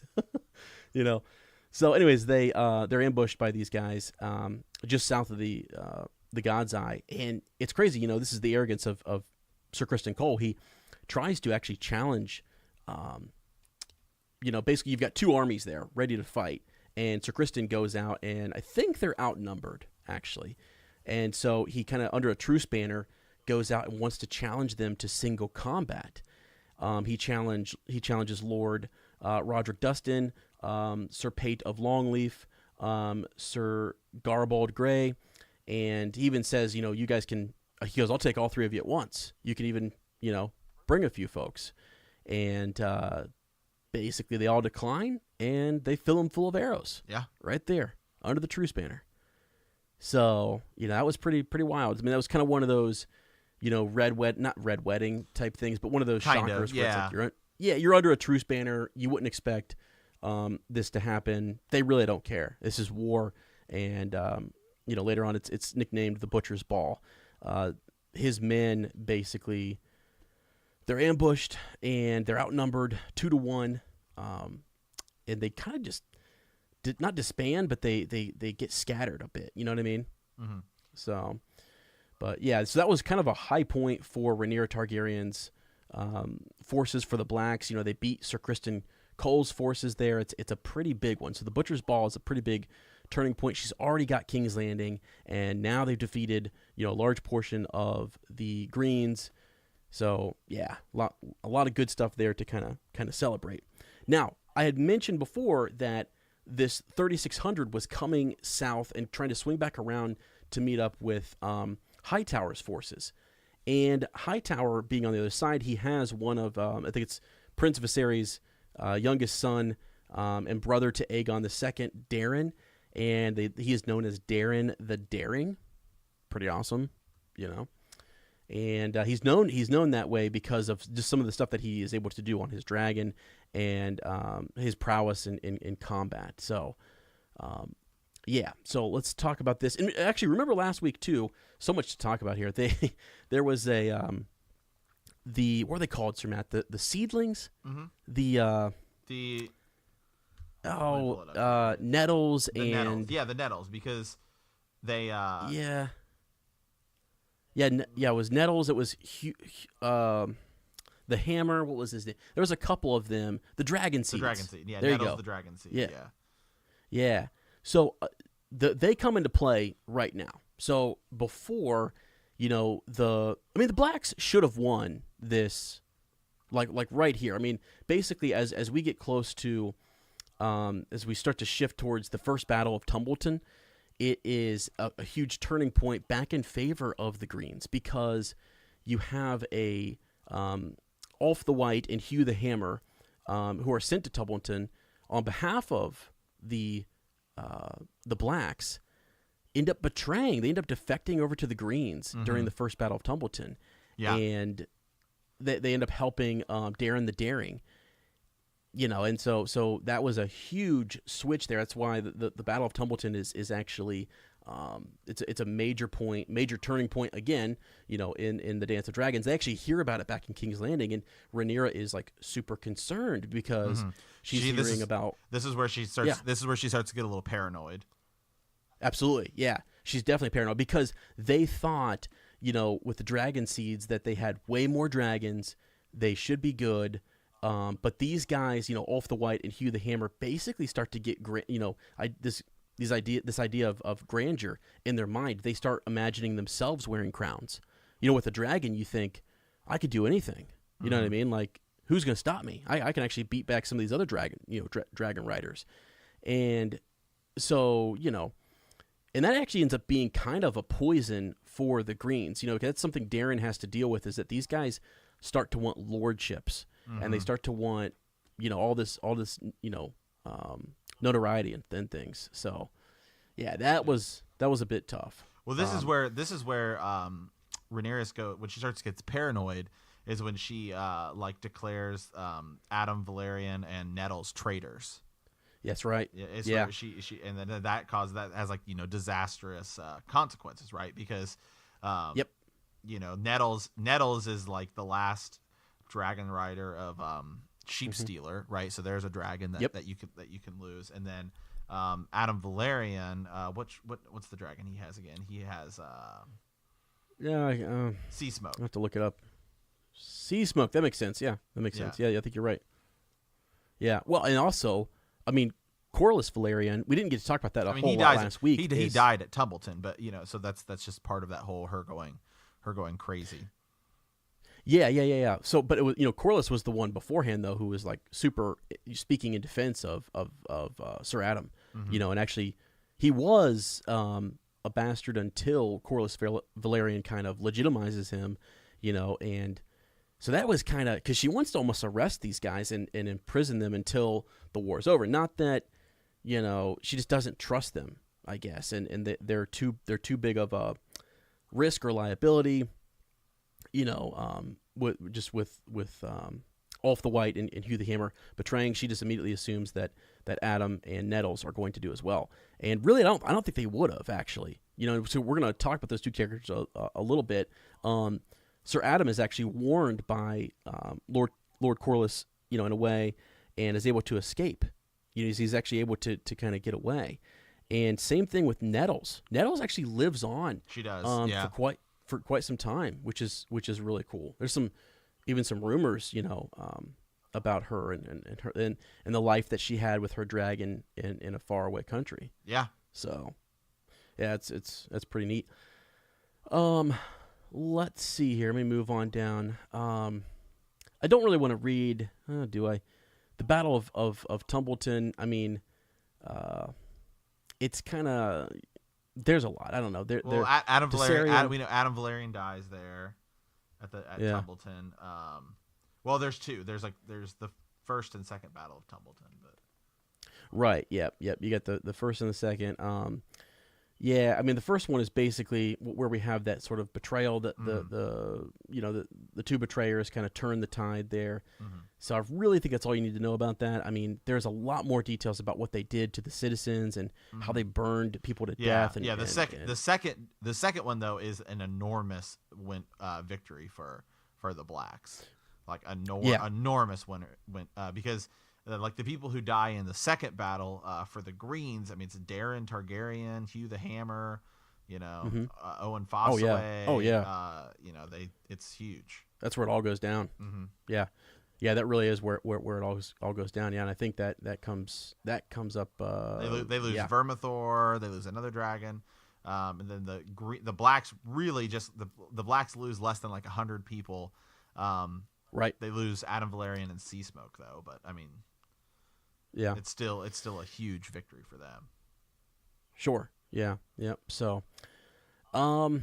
So, anyways, they're ambushed by these guys just south of the God's Eye, and it's crazy. This is the arrogance of Sir Criston Cole. He tries to actually challenge. Basically, you've got 2 armies there ready to fight. And Sir Criston goes out, and I think they're outnumbered, actually. And so he kind of, under a truce banner, goes out and wants to challenge them to single combat. He challenges Lord Roderick Dustin, Sir Pate of Longleaf, Sir Garbald Grey, and he even says, you guys can. He goes, I'll take all 3 of you at once. You can even, bring a few folks, and basically they all decline, and they fill them full of arrows. Yeah, right there under the truce banner. So that was pretty wild. I mean, that was kind of one of those, not red wedding type things, but one of those shockers where it's like you're under a truce banner. You wouldn't expect this to happen. They really don't care. This is war, and later on it's nicknamed the Butcher's Ball. His men basically they're ambushed and they're outnumbered 2-1, and they kind of just not disband, but they get scattered a bit. You know what I mean? Mm-hmm. So, but yeah, so that was kind of a high point for Rhaenyra Targaryen's forces for the Blacks. You know, they beat Sir Criston Cole's forces there. It's a pretty big one. So the Butcher's Ball is a pretty big turning point. She's already got King's Landing, and now they've defeated, you know, a large portion of the Greens. So yeah, a lot of good stuff there to kind of celebrate. Now, I had mentioned before that this 3600 was coming south and trying to swing back around to meet up with Hightower's forces. And Hightower, being on the other side, he has one of, I think it's Prince Viserys' youngest son and brother to Aegon II, Daeron. And he is known as Daeron the Daring. Pretty awesome, you know. And he's known that way because of just some of the stuff that he is able to do on his dragon and his prowess in combat. So, yeah. So let's talk about this. And actually, remember last week too. So much to talk about here. There was a what are they called, Sir Matt? The seedlings. Mm-hmm. Nettles the and nettles. Yeah, the nettles, because they it was Nettles. It was the Hammer. What was his name? There was a couple of them. The Dragon Seeds. The Dragon Seed. Yeah, there Nettles, you go. the Dragon Seed. Yeah. Yeah. Yeah. So they come into play right now. So before, you know, the Blacks should have won this, like right here. I mean, basically, as we get close to, as we start to shift towards the first Battle of Tumbleton, it is a huge turning point back in favor of the Greens, because you have a Ulf the White and Hugh the Hammer, who are sent to Tumbleton on behalf of the Blacks, end up betraying. They end up defecting over to the Greens during the first Battle of Tumbleton. Yeah. And they end up helping Daeron the Daring. You know, and so that was a huge switch there. That's why the Battle of Tumbleton is actually it's a major turning point again. You know, in the Dance of Dragons, they actually hear about it back in King's Landing, and Rhaenyra is like super concerned because she's hearing about. This is where she starts. Yeah. This is where she starts to get a little paranoid. Absolutely, yeah, she's definitely paranoid because they thought, you know, with the dragon seeds that they had way more dragons, they should be good. But these guys, you know, Ulf the White and Hugh the Hammer, basically start to get, you know, this idea of grandeur in their mind. They start imagining themselves wearing crowns. You know, with a dragon, you think, I could do anything. You know what I mean? Like, who's going to stop me? I can actually beat back some of these other dragon riders. And so, you know, and that actually ends up being kind of a poison for the Greens. You know, that's something Daeron has to deal with, is that these guys start to want lordships. And they start to want, you know, all this, you know, notoriety and things. So, yeah, that was a bit tough. Well, this is where Rhaenyra when she starts to get paranoid, is when she declares Adam, Valerian, and Nettles traitors. Yes, right. Yeah, where she and then that has like, you know, disastrous consequences, right? Because you know, Nettles is like the last dragon rider of Sheep Stealer, right? So there's a dragon that you can lose, and then Adam Valerian, what's the dragon he has again? He has Sea Smoke. I have to look it up. Sea Smoke. That makes sense. Yeah, that makes sense. Yeah, I think you're right. Yeah. Well, and also, I mean, Corlys Valerian. We didn't get to talk about that a whole lot last week. He died at Tumbleton, but you know, so that's just part of that whole her going crazy. Yeah. So, but it was, you know, Corlys was the one beforehand though, who was like super speaking in defense of Sir Adam, you know, and actually he was a bastard until Corlys Valerian kind of legitimizes him, you know, and so that was kind of because she wants to almost arrest these guys and imprison them until the war's over. Not that, you know, she just doesn't trust them, I guess, and they're too big of a risk or liability. You know, with Ulf the White and Hugh the Hammer betraying, she just immediately assumes that Adam and Nettles are going to do as well. And really, I don't think they would have actually. You know, so we're going to talk about those two characters a little bit. Sir Adam is actually warned by Lord Corlys, in a way, and is able to escape. He's actually able to kind of get away. And same thing with Nettles. Nettles actually lives on. She does, for quite some time, which is really cool. There's even some rumors, about her and her and the life that she had with her dragon in a faraway country. Yeah. So, yeah, it's pretty neat. Let's see here. Let me move on down. I don't really want to read. Do I? The Battle of Tumbleton. I mean, it's kind of. There's a lot. I don't know. Adam Valerian. We know Adam Valerian dies there at Tumbleton. Well, there's two. There's the first and second Battle of Tumbleton. But right. Yep. You got the first and the second. Yeah, I mean the first one is basically where we have that sort of betrayal that the two betrayers kind of turn the tide there. Mm-hmm. So I really think that's all you need to know about that. I mean, there's a lot more details about what they did to the citizens and how they burned people to death. And, the second one though is an enormous victory for the Blacks, like enormous winner because. Like the people who die in the second battle for the Greens, I mean, it's Daeron Targaryen, Hugh the Hammer, Owen Fossaway. Oh yeah. It's huge. That's where it all goes down. Mm-hmm. Yeah, that really is where it all goes down. Yeah, and I think that comes up. They lose Vermithor. They lose another dragon, and then the Blacks really just the Blacks lose less than like 100 people. Right. They lose Adam Valerian and Sea Smoke though, but I mean. Yeah, it's still a huge victory for them. Sure. Yeah. Yep. So, all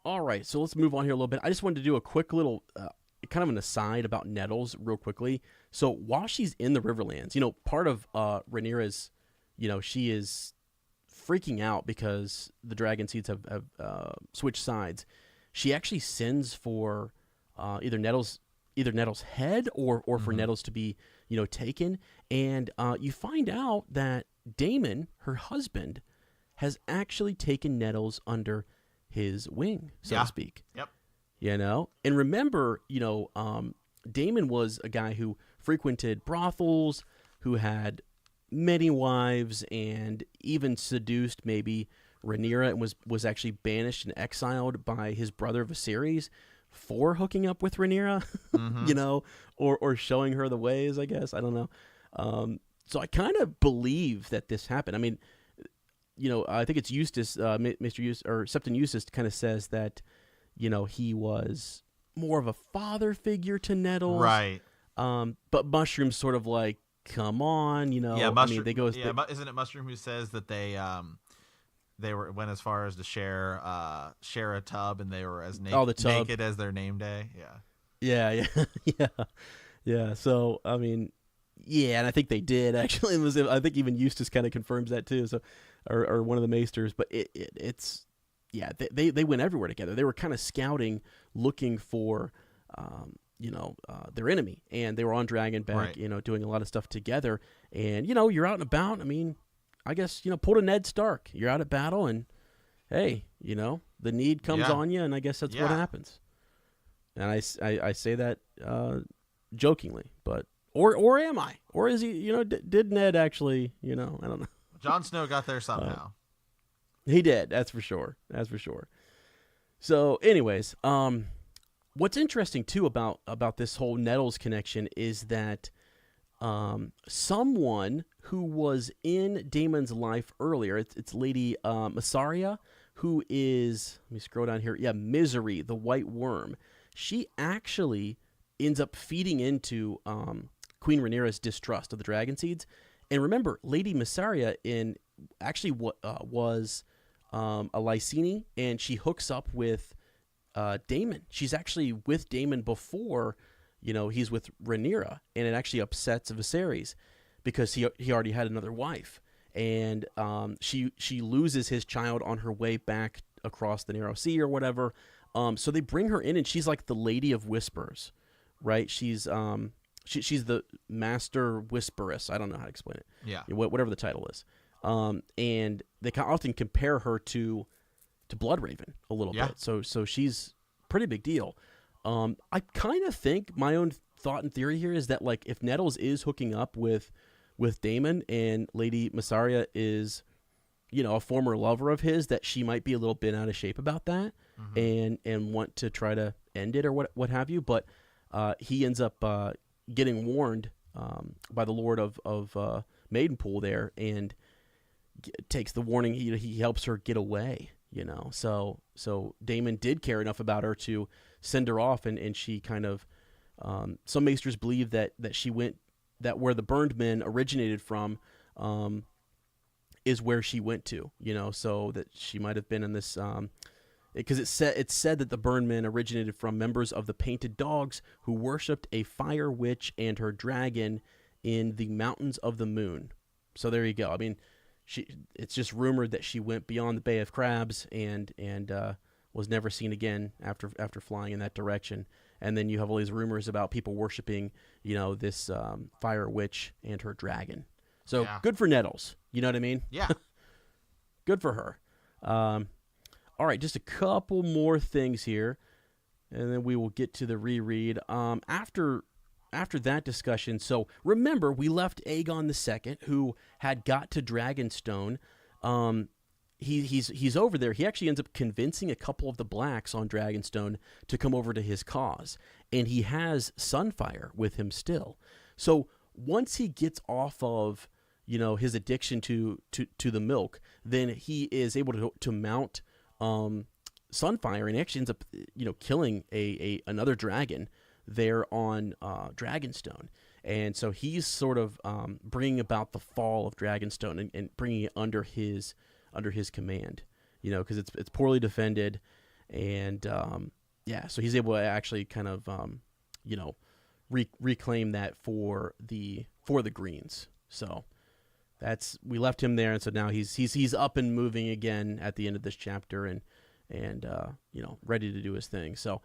right. So let's move on here a little bit. I just wanted to do a quick little, kind of an aside about Nettles, real quickly. So while she's in the Riverlands, part of Rhaenyra's, she is freaking out because the dragon seeds have switched sides. She actually sends for either Nettles' head or for Nettles to be taken, and you find out that Daemon, her husband, has actually taken Nettles under his wing, so to speak. Yep. And remember, Daemon was a guy who frequented brothels, who had many wives, and even seduced maybe Rhaenyra, and was actually banished and exiled by his brother Viserys for hooking up with Rhaenyra, or showing her the ways, I guess. I don't know. So I kind of believe that this happened. I mean, I think it's Eustace, Mr. Eustace, or Septon Eustace kind of says that, he was more of a father figure to Nettles. Right. But Mushroom's sort of like, come on, Yeah, Mushroom. I mean, they go. Isn't it Mushroom who says that they went as far as to share a tub, and they were as naked as their name day. Yeah. Yeah. So I mean, yeah, and I think they did actually. I think even Eustace kind of confirms that too. So, or one of the maesters, but it's they went everywhere together. They were kind of scouting, looking for their enemy, and they were on Dragonback, right. Doing a lot of stuff together. And you're out and about. I mean, I guess, pull to Ned Stark. You're out at battle, and hey, the need comes on you, and I guess that's what happens. And I say that jokingly, but or am I? Or is he? Did Ned actually? I don't know. Jon Snow got there somehow. He did. That's for sure. So, anyways, what's interesting too about this whole Nettles connection is that someone who was in Daemon's life earlier, it's Lady Mysaria, who is, let me scroll down here, Misery, the White Worm. She actually ends up feeding into Queen Rhaenyra's distrust of the dragon seeds. And remember, Lady Mysaria actually was a Lyseni, and she hooks up with Daemon. She's actually with Daemon before he's with Rhaenyra, and it actually upsets Viserys because he already had another wife, and she loses his child on her way back across the Narrow Sea or whatever. So they bring her in, and she's like the Lady of Whispers, right? She's she's the Master Whisperess. I don't know how to explain it. Yeah, whatever the title is. And they often compare her to Bloodraven a little bit. So she's pretty big deal. I kind of think my own thought and theory here is that like if Nettles is hooking up with Daemon and Lady Massaria is, a former lover of his, that she might be a little bit out of shape about that and want to try to end it or what have you. But he ends up getting warned by the Lord of Maidenpool there and takes the warning. He helps her get away, So Daemon did care enough about her to send her off, and she kind of some maesters believe that she went, that where the burned men originated from is where she went to, so that she might have been in this because it said that the burned men originated from members of the Painted Dogs who worshipped a fire witch and her dragon in the Mountains of the Moon. So there you go. I mean, it's just rumored that she went beyond the Bay of Crabs and was never seen again after flying in that direction. And then you have all these rumors about people worshiping, this fire witch and her dragon. So good for Nettles. You know what I mean? Yeah. Good for her. All right, just a couple more things here, and then we will get to the reread. After that discussion, so remember, we left Aegon II, who had got to Dragonstone. He's over there. He actually ends up convincing a couple of the Blacks on Dragonstone to come over to his cause, and he has Sunfire with him still. So once he gets off of his addiction to the milk, then he is able to mount Sunfire, and he actually ends up killing another dragon there on Dragonstone. And so he's sort of bringing about the fall of Dragonstone and bringing it under his command, because it's poorly defended, and so he's able to actually kind of reclaim that for the Greens. So we left him there, and so now he's up and moving again at the end of this chapter, and ready to do his thing. So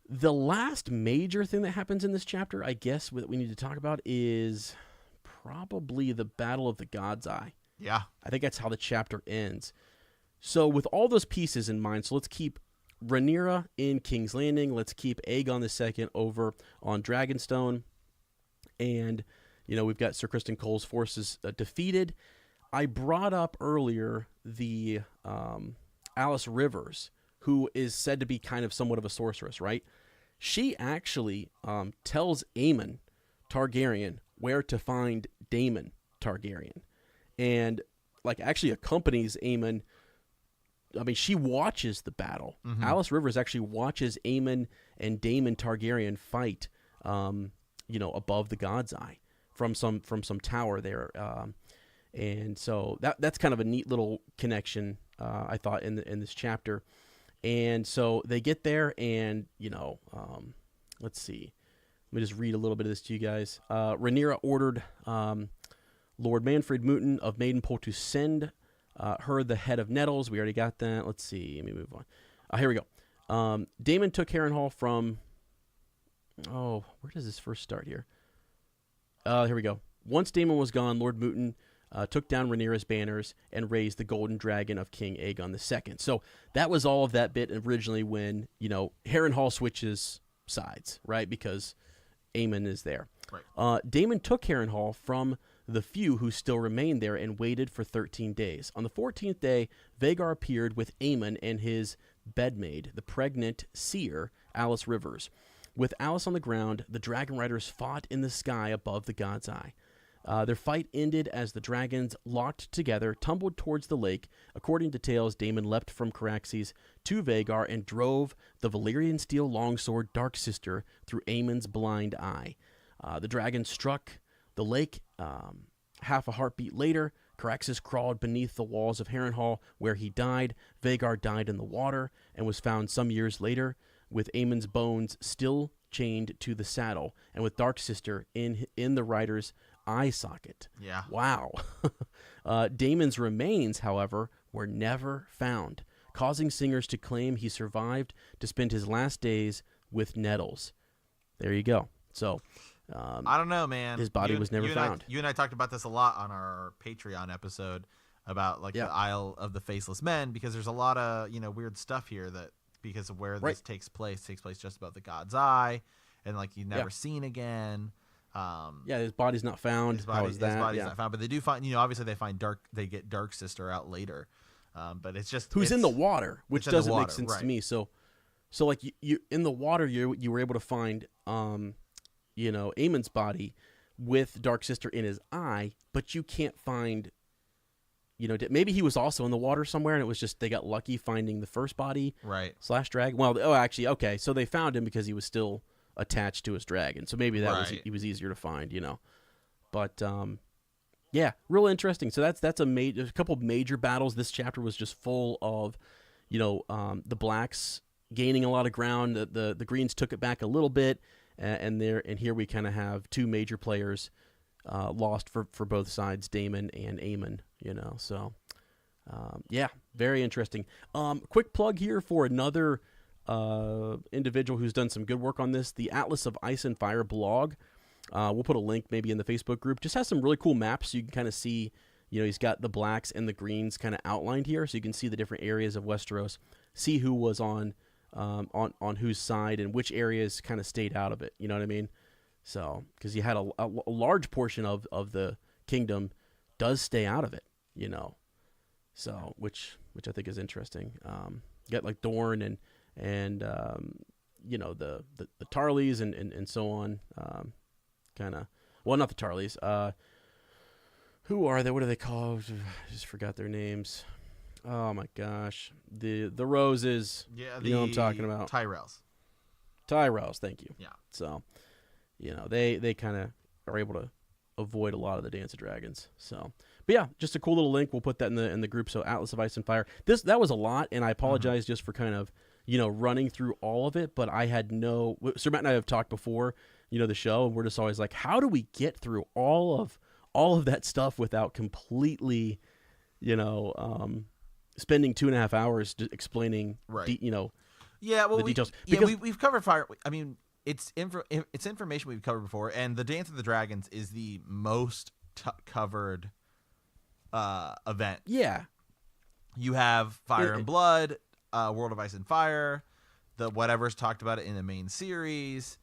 the last major thing that happens in this chapter, I guess, that we need to talk about is probably the Battle of the God's Eye. Yeah. I think that's how the chapter ends. So with all those pieces in mind, so let's keep Rhaenyra in King's Landing. Let's keep Aegon II over on Dragonstone. And, we've got Sir Criston Cole's forces defeated. I brought up earlier the Alice Rivers, who is said to be kind of somewhat of a sorceress, right? She actually tells Aemon Targaryen where to find Daemon Targaryen. And actually accompanies Aemon. I mean, she watches the battle. Mm-hmm. Alice Rivers actually watches Aemon and Daemon Targaryen fight, above the God's Eye from some tower there. And so that's kind of a neat little connection, I thought, in this chapter. And so they get there, and let's see. Let me just read a little bit of this to you guys. Rhaenyra ordered Lord Manfred Mooten of Maidenpool to send her the head of Nettles. We already got that. Let's see. Let me move on. Here we go. Daemon took Harrenhal from... Oh, where does this first start here? Here we go. Once Daemon was gone, Lord Mooten took down Rhaenyra's banners and raised the golden dragon of King Aegon II. So that was all of that bit originally when, Harrenhal switches sides, right? Because Aemon is there. Right. Daemon took Harrenhal from the few who still remained there and waited for 13 days. On the 14th day, Vhagar appeared with Aemon and his bedmaid, the pregnant seer, Alice Rivers. With Alice on the ground, the dragon riders fought in the sky above the God's Eye. Their fight ended as the dragons, locked together, tumbled towards the lake. According to tales, Daemon leapt from Caraxes to Vhagar and drove the Valyrian steel longsword Dark Sister through Aemon's blind eye. The dragon struck the lake. Half a heartbeat later, Caraxes crawled beneath the walls of Harrenhal, where he died. Vhagar died in the water and was found some years later, with Aemon's bones still chained to the saddle, and with Dark Sister in the rider's eye socket. Yeah. Wow. Daemon's remains, however, were never found, causing singers to claim he survived to spend his last days with Nettles. There you go. So... I don't know, man. His body was never found. You and I talked about this a lot on our Patreon episode about the Isle of the Faceless Men, because there's a lot of weird stuff here that because of where this takes place just above the God's Eye, and like you've never seen again. His body's not found. His body's not found, but they do find, obviously they get Dark Sister out later. But it's just who's in the water, which doesn't make sense to me. So like you in the water, you were able to find, Aemon's body with Dark Sister in his eye, but you can't find, maybe he was also in the water somewhere, and it was just they got lucky finding the first body, / dragon. Well, actually, okay, so they found him because he was still attached to his dragon, so maybe he was easier to find, But real interesting. So that's a couple of major battles. This chapter was just full of, the blacks gaining a lot of ground. The greens took it back a little bit, and here we kind of have two major players lost for both sides, Daemon and Aemon. So very interesting. Quick plug here for another individual who's done some good work on this, the Atlas of Ice and Fire blog. We'll put a link maybe in the Facebook group. Just has some really cool maps so you can kind of see, he's got the blacks and the greens kind of outlined here, so you can see the different areas of Westeros, see who was on whose side and which areas kind of stayed out of it. You know what I mean? So because you had a large portion of the kingdom does stay out of it, so which I think is interesting. You got like Dorne and the Tarleys and so on. Not the Tarleys. Who are they? What are they called? I just forgot their names. Oh my gosh. The Roses. Yeah, you know what I'm talking about. Tyrells, thank you. Yeah. So, they kind of are able to avoid a lot of the Dance of Dragons. So, but yeah, just a cool little link. We'll put that in the group. So Atlas of Ice and Fire. That was a lot, and I apologize just for kind of running through all of it, but I had Sir Matt and I have talked before, the show, and we're just always like, how do we get through all of that stuff without completely, spending 2.5 hours explaining, the details. Because we've covered fire. I mean, it's information we've covered before, and the Dance of the Dragons is the most covered event. Yeah. You have Fire and Blood, World of Ice and Fire, the whatever's talked about it in the main series,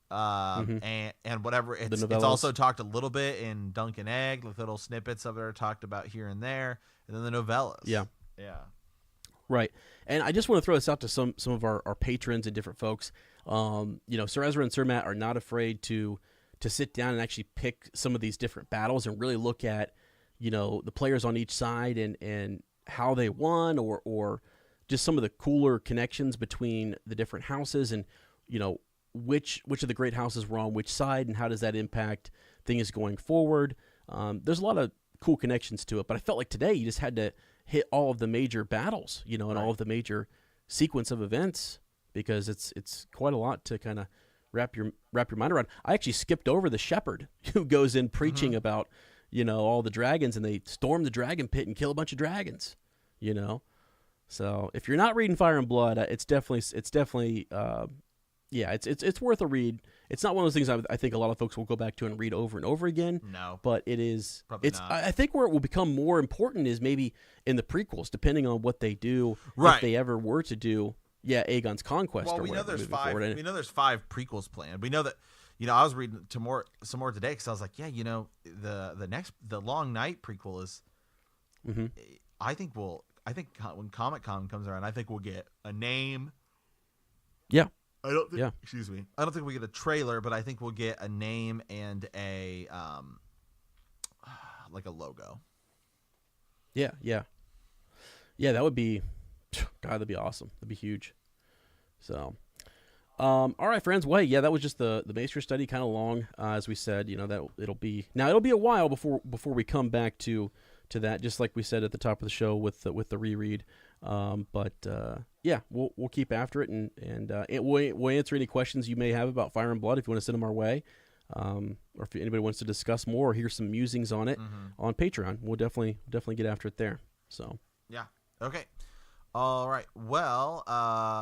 and whatever it's also talked a little bit in Dunk and Egg, like little snippets of it are talked about here and there, and then the novellas. Yeah, right. And I just want to throw this out to some of our patrons and different folks. Sir Ezra and Sir Matt are not afraid to sit down and actually pick some of these different battles and really look at the players on each side and how they won or just some of the cooler connections between the different houses and, which of the great houses were on which side and how does that impact things going forward. There's a lot of cool connections to it, but I felt like today you just had to hit all of the major battles, and all of the major sequence of events because it's quite a lot to kind of wrap your mind around. I actually skipped over the shepherd who goes in preaching about, all the dragons, and they storm the dragon pit and kill a bunch of dragons, So if you're not reading Fire and Blood, it's definitely it's worth a read. It's not one of those things I think a lot of folks will go back to and read over and over again. No, but it is. Probably not. I think where it will become more important is maybe in the prequels, depending on what they do, if they ever were to do. Yeah, Aegon's Conquest. Well, we know there's 5. We know there's 5 prequels planned. We know that. I was reading some more today because I was like, the Long Night prequel is. Mm-hmm. I think when Comic-Con comes around, I think we'll get a name. Yeah. Excuse me. I don't think we get a trailer, but I think we'll get a name and a like a logo. Yeah. That would be, God, that'd be awesome. That'd be huge. So, all right, friends. Well, yeah, that was just the Maester study, kind of long, as we said. That it'll be a while before we come back to that, just like we said at the top of the show with the reread. We'll keep after it and we'll answer any questions you may have about Fire and Blood if you want to send them our way, or if anybody wants to discuss more or hear some musings on it on Patreon. We'll definitely get after it there. So yeah, okay, all right. Well,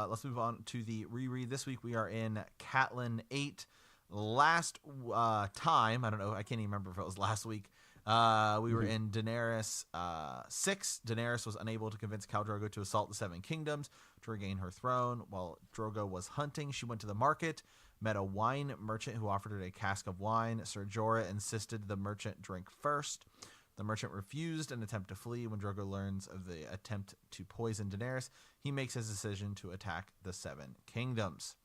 let's move on to the reread. This week we are in Cailin 8. Last time, I don't know, I can't even remember if it was last week. We were in Daenerys 6. Daenerys was unable to convince Khal Drogo to assault the Seven Kingdoms to regain her throne. While Drogo was hunting, she went to the market, met a wine merchant who offered her a cask of wine. Ser Jorah insisted the merchant drink first. The merchant refused and attempted to flee. When Drogo learns of the attempt to poison Daenerys, he makes his decision to attack the Seven Kingdoms.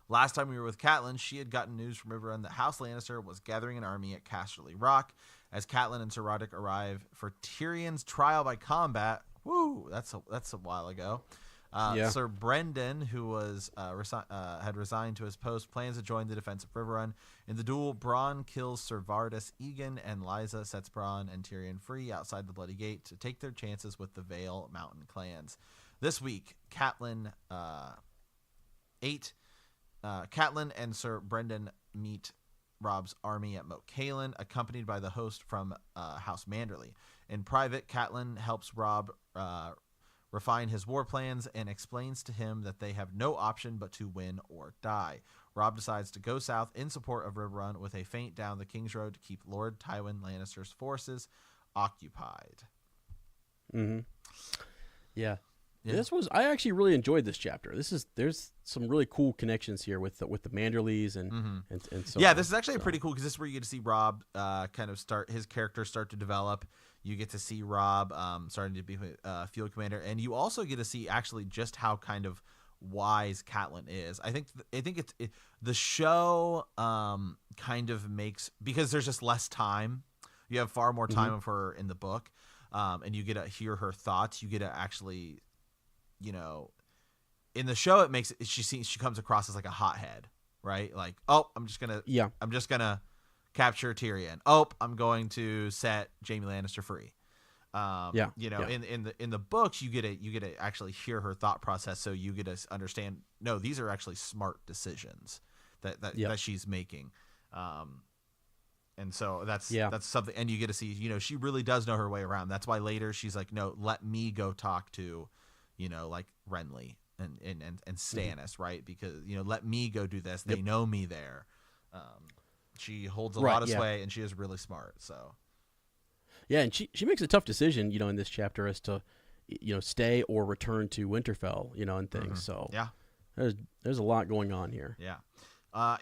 Last time we were with Catelyn, she had gotten news from Riverrun that House Lannister was gathering an army at Casterly Rock. As Catelyn and Ser Roderick arrive for Tyrion's trial by combat, that's a while ago. Sir Brendan, who was had resigned to his post, plans to join the defense of Riverrun. In the duel, Bronn kills Ser Vardis Egan, and Lysa sets Bronn and Tyrion free outside the Bloody Gate to take their chances with the Vale Mountain clans. This week, Catelyn and Sir Brendan meet Robb's army at Moat Cailin, accompanied by the host from House Manderly. In private, Catelyn helps Robb refine his war plans and explains to him that they have no option but to win or die. Robb decides to go south in support of Riverrun with a feint down the King's Road to keep Lord Tywin Lannister's forces occupied. Mm-hmm. Yeah. I actually really enjoyed this chapter. There's some really cool connections here with the Manderleys and so. Yeah, this is actually pretty cool because this is where you get to see Robb kind of his character start to develop. You get to see Robb starting to be field commander, and you also get to see actually just how kind of wise Catelyn is. I think the show kind of makes, because there's just less time. You have far more time of her in the book, and you get to hear her thoughts. You get to actually, in the show, she comes across as like a hothead, right? Like, oh, I'm just gonna capture Tyrion. Oh, I'm going to set Jaime Lannister free. In the books, you get to actually hear her thought process, so you get to understand. No, these are actually smart decisions that she's making. And so that's something, and you get to see, she really does know her way around. That's why later she's like, no, let me go talk to, like Renly and Stannis, right? Because, let me go do this. They know me there. She holds a lot of sway, and she is really smart. So, yeah, and she makes a tough decision, in this chapter as to, stay or return to Winterfell, and things. So yeah, there's a lot going on here. Yeah.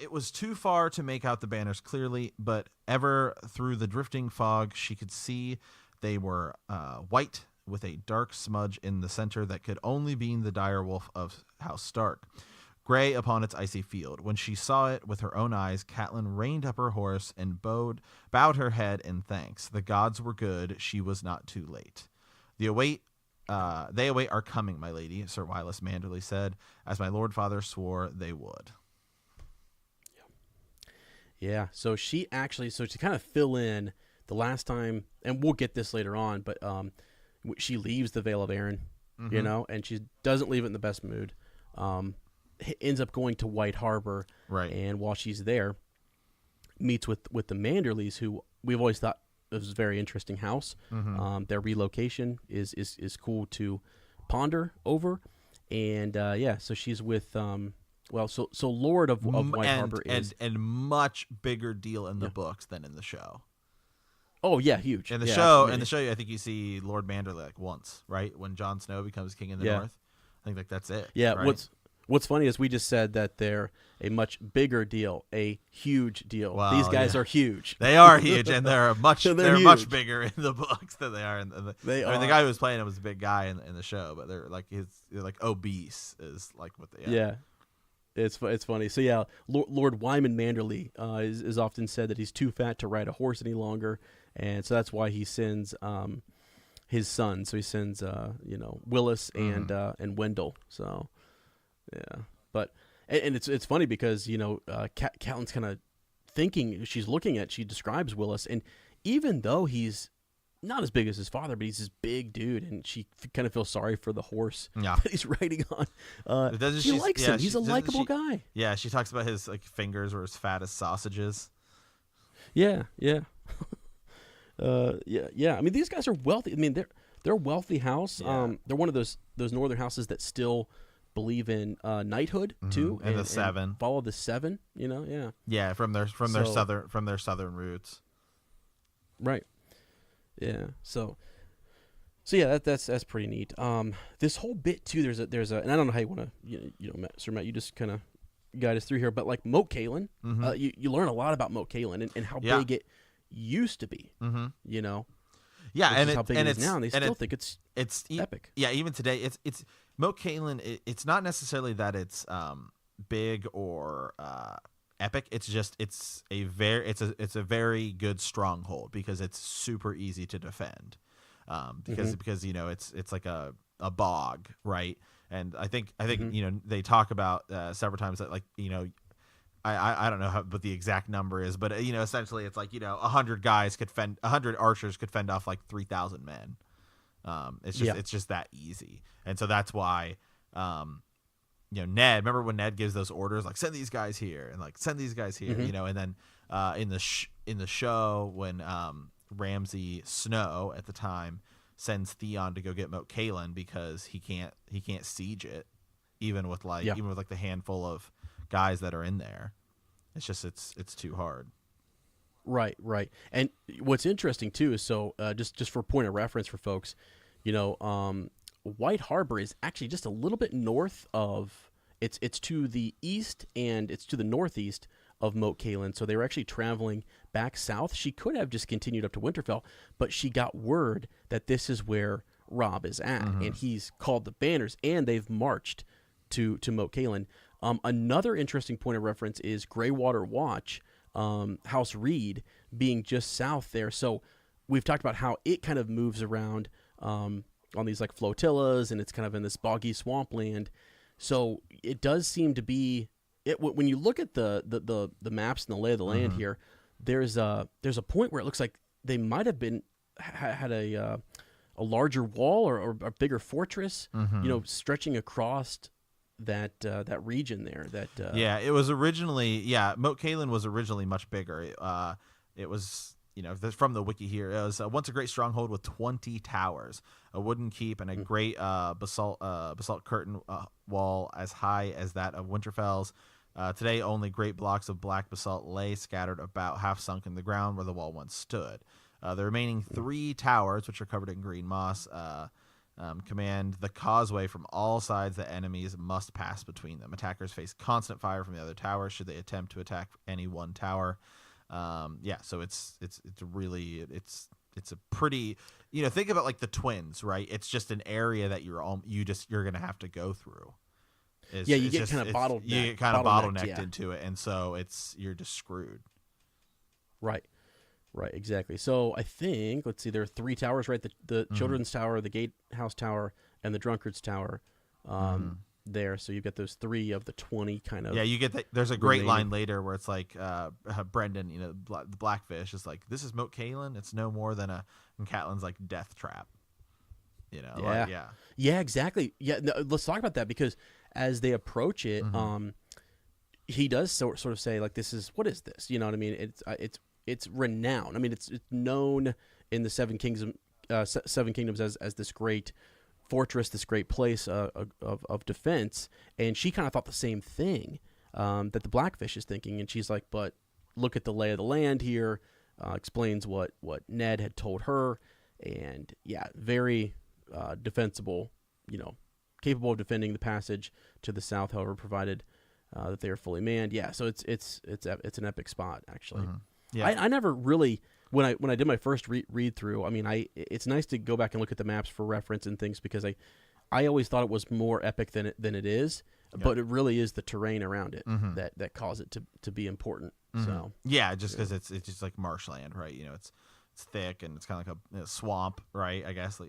It was too far to make out the banners clearly, but ever through the drifting fog, she could see they were white with a dark smudge in the center that could only be the direwolf of House Stark, gray upon its icy field. When she saw it with her own eyes, Catelyn reined up her horse and bowed her head in thanks. The gods were good; she was not too late. They await our coming, my lady, Sir Wylis Manderly said, as my lord father swore they would. Yeah, so to kind of fill in the last time, and we'll get this later on, but she leaves the Vale of Arryn, and she doesn't leave it in the best mood. Ends up going to White Harbor, right? And while she's there, meets with the Manderleys, who we've always thought was a very interesting house. Their relocation is cool to ponder over, and so she's with So Lord of White Harbor is and much bigger deal in the books than in the show. Oh yeah, huge. In the show, I think you see Lord Manderly like once, right? When Jon Snow becomes king in the north. I think that's it. Yeah. Right? What's funny is we just said that they're a much bigger deal, a huge deal. Well, these guys are huge. They are huge, and they're much bigger in the books than they are in the. The guy who was playing it was a big guy in the show, but they're like obese is like what they. Yeah. It's funny. So yeah, Lord Wyman Manderly is often said that he's too fat to ride a horse any longer, and so that's why he sends his son. So he sends Willis and Wendell. So yeah, but and it's funny because Catelyn's kind of thinking, she describes Willis, and even though he's not as big as his father, but he's this big dude, and she kind of feels sorry for the horse that he's riding on. She likes him. He's a likable guy. Yeah, she talks about his fingers were as fat as sausages. Yeah. Yeah. I mean, these guys are wealthy. I mean, they're a wealthy house. Yeah. They're one of those northern houses that still believe in knighthood too, and the seven, and follow the seven. Yeah. Yeah, from their southern roots. Right. Yeah. So yeah, that's pretty neat. This whole bit too. There's a, and I don't know how you want to, Sir Matt, you just kind of guide us through here, but like Moat Cailin, you learn a lot about Moat Cailin and how big it used to be. You know. Yeah, and how big it is now, and they still think it's epic. Yeah, even today, it's Moat Cailin. It's not necessarily that it's big or epic. It's just it's a very good stronghold because it's super easy to defend. Because it's like a bog, right? And I think they talk about several times that, like, I don't know what the exact number is, but essentially it's like 100 archers could fend off like 3,000 men. It's just that easy, and so that's why Ned. Remember when Ned gives those orders like send these guys here and like send these guys here, and then in the show when Ramsay Snow at the time sends Theon to go get Moat Cailin because he can't siege it even with the handful of guys that are in there. It's just it's too hard. Right. And what's interesting too is just for point of reference for folks, White Harbor is actually just a little bit north of it's to the east and it's to the northeast of Moat Cailin. So they were actually traveling back south. She could have just continued up to Winterfell, but she got word that this is where Robb is at, and he's called the banners, and they've marched to Moat Cailin. Another interesting point of reference is Greywater Watch, House Reed, being just south there. So we've talked about how it kind of moves around on these like flotillas, and it's kind of in this boggy swampland. So it does seem to be when you look at the maps and the lay of the land here. There's a point where it looks like they might have had a larger wall or a bigger fortress, stretching across that region there. It was originally Moat Cailin was originally much bigger. It was from the wiki here. It was once a great stronghold with 20 towers, a wooden keep, and a great basalt curtain wall as high as that of Winterfell's. Today, only great blocks of black basalt lay scattered about, half sunk in the ground where the wall once stood. The remaining 3 towers, which are covered in green moss, command the causeway from all sides that enemies must pass between them. Attackers face constant fire from the other towers should they attempt to attack any one tower. So it's a pretty, think about like the Twins, right? It's just an area that you're gonna have to go through. You get kind of bottlenecked into it, and so you're just screwed. Right, exactly. So I think, let's see, there are 3 towers, right? The Children's Tower, the Gatehouse Tower, and the Drunkard's Tower there. So you've got those 3 of the 20 kind of. Yeah, you get that. There's a great line later where it's like Brendan, the Blackfish is like, this is Moat Cailin. It's no more than and Catelyn's like death trap. Yeah, exactly. Yeah, no, let's talk about that because as they approach it, he does sort of say like, what is this? You know what I mean? It's renowned. I mean, it's known in the Seven Kingdoms as this great fortress, this great place of defense. And she kind of thought the same thing that the Blackfish is thinking. And she's like, but look at the lay of the land here. Explains what Ned had told her, and very defensible. Capable of defending the passage to the south, however, provided that they are fully manned. Yeah, so it's an epic spot actually. Yeah, I never really when I did my first read through. I mean, it's nice to go back and look at the maps for reference and things because I always thought it was more epic than it is, but it really is the terrain around it that cause it to be important. So just because it's just like marshland, right? It's thick and it's kind of like a swamp, right? I guess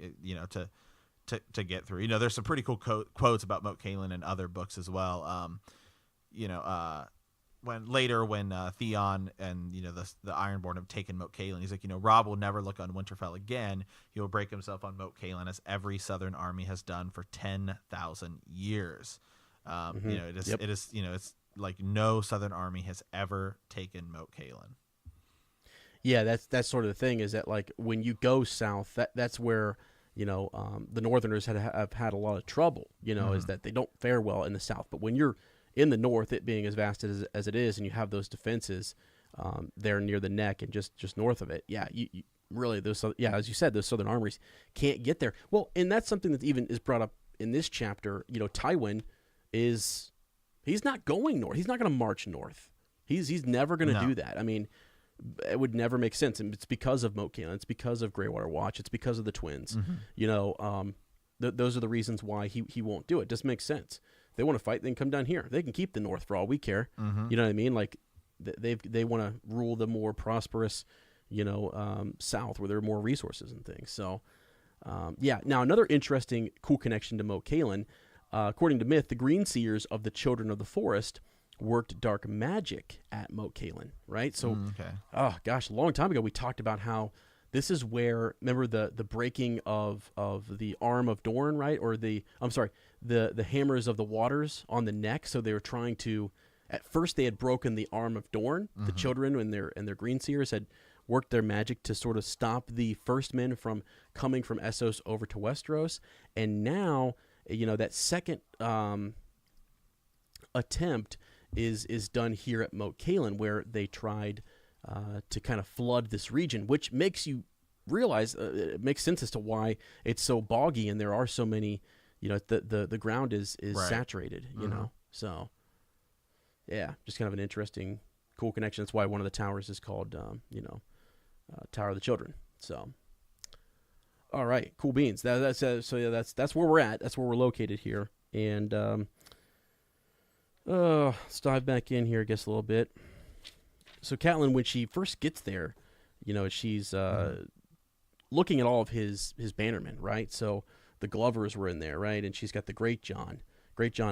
to get through. There's some pretty cool quotes about Moat Cailin in other books as well. When Theon and the Ironborn have taken Moat Cailin, he's like, Robb will never look on Winterfell again. He will break himself on Moat Cailin as every Southern army has done for 10,000 years. It is it's like no Southern army has ever taken Moat Cailin. Yeah, that's sort of the thing is that like when you go south, that's where the Northerners have had a lot of trouble. Is that they don't fare well in the south, but when you're in the north, it being as vast as it is, and you have those defenses there near the neck and just north of it, really those, as you said, those southern armories can't get there. Well, and that's something that even is brought up in this chapter. Tywin he's not going north. He's not going to march north. He's never going to do that. I mean, it would never make sense. And it's because of Moat Cailin. It's because of Greywater Watch. It's because of the twins. Mm-hmm. Those are the reasons why he won't do it. It doesn't make sense. They want to fight, they can come down here. They can keep the north for all we care. Mm-hmm. You know what I mean? Like they want to rule the more prosperous, south where there are more resources and things. So, Now another interesting, cool connection to Moat Cailin. According to myth, the Green Seers of the Children of the Forest worked dark magic at Moat Cailin, right? So, a long time ago we talked about how this is where, remember the breaking of the arm of Dorne, right? Or the hammers of the waters on the neck. So they were trying to, at first they had broken the arm of Dorne. Mm-hmm. The children and their Green Seers had worked their magic to sort of stop the first men from coming from Essos over to Westeros. And now, that second attempt is done here at Moat Cailin, where they tried to kind of flood this region, which makes you realize it makes sense as to why it's so boggy and there are so many, the ground is right. Saturated, so just kind of an interesting, cool connection. That's why one of the towers is called, Tower of the Children. So, all right, cool beans. That's where we're at. That's where we're located here. And let's dive back in here, I guess, a little bit. So Catelyn, when she first gets there, she's looking at all of his bannermen, right? So the Glovers were in there, right? And she's got the Great John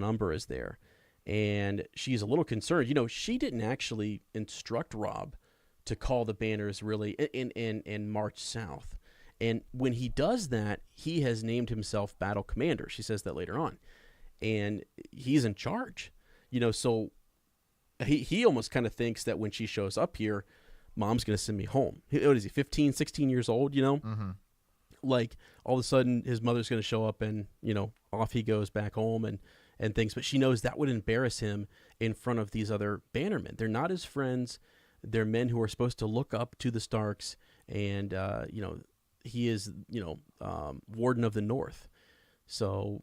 Umber is there. And she's a little concerned. She didn't actually instruct Robb to call the banners really and march south. And when he does that, he has named himself Battle Commander. She says that later on. And he's in charge. So he almost kind of thinks that when she shows up here, Mom's going to send me home. What is he, 15, 16 years old, Mm-hmm. Like, all of a sudden, his mother's going to show up and, off he goes back home and things. But she knows that would embarrass him in front of these other bannermen. They're not his friends. They're men who are supposed to look up to the Starks. And, he is, Warden of the North. So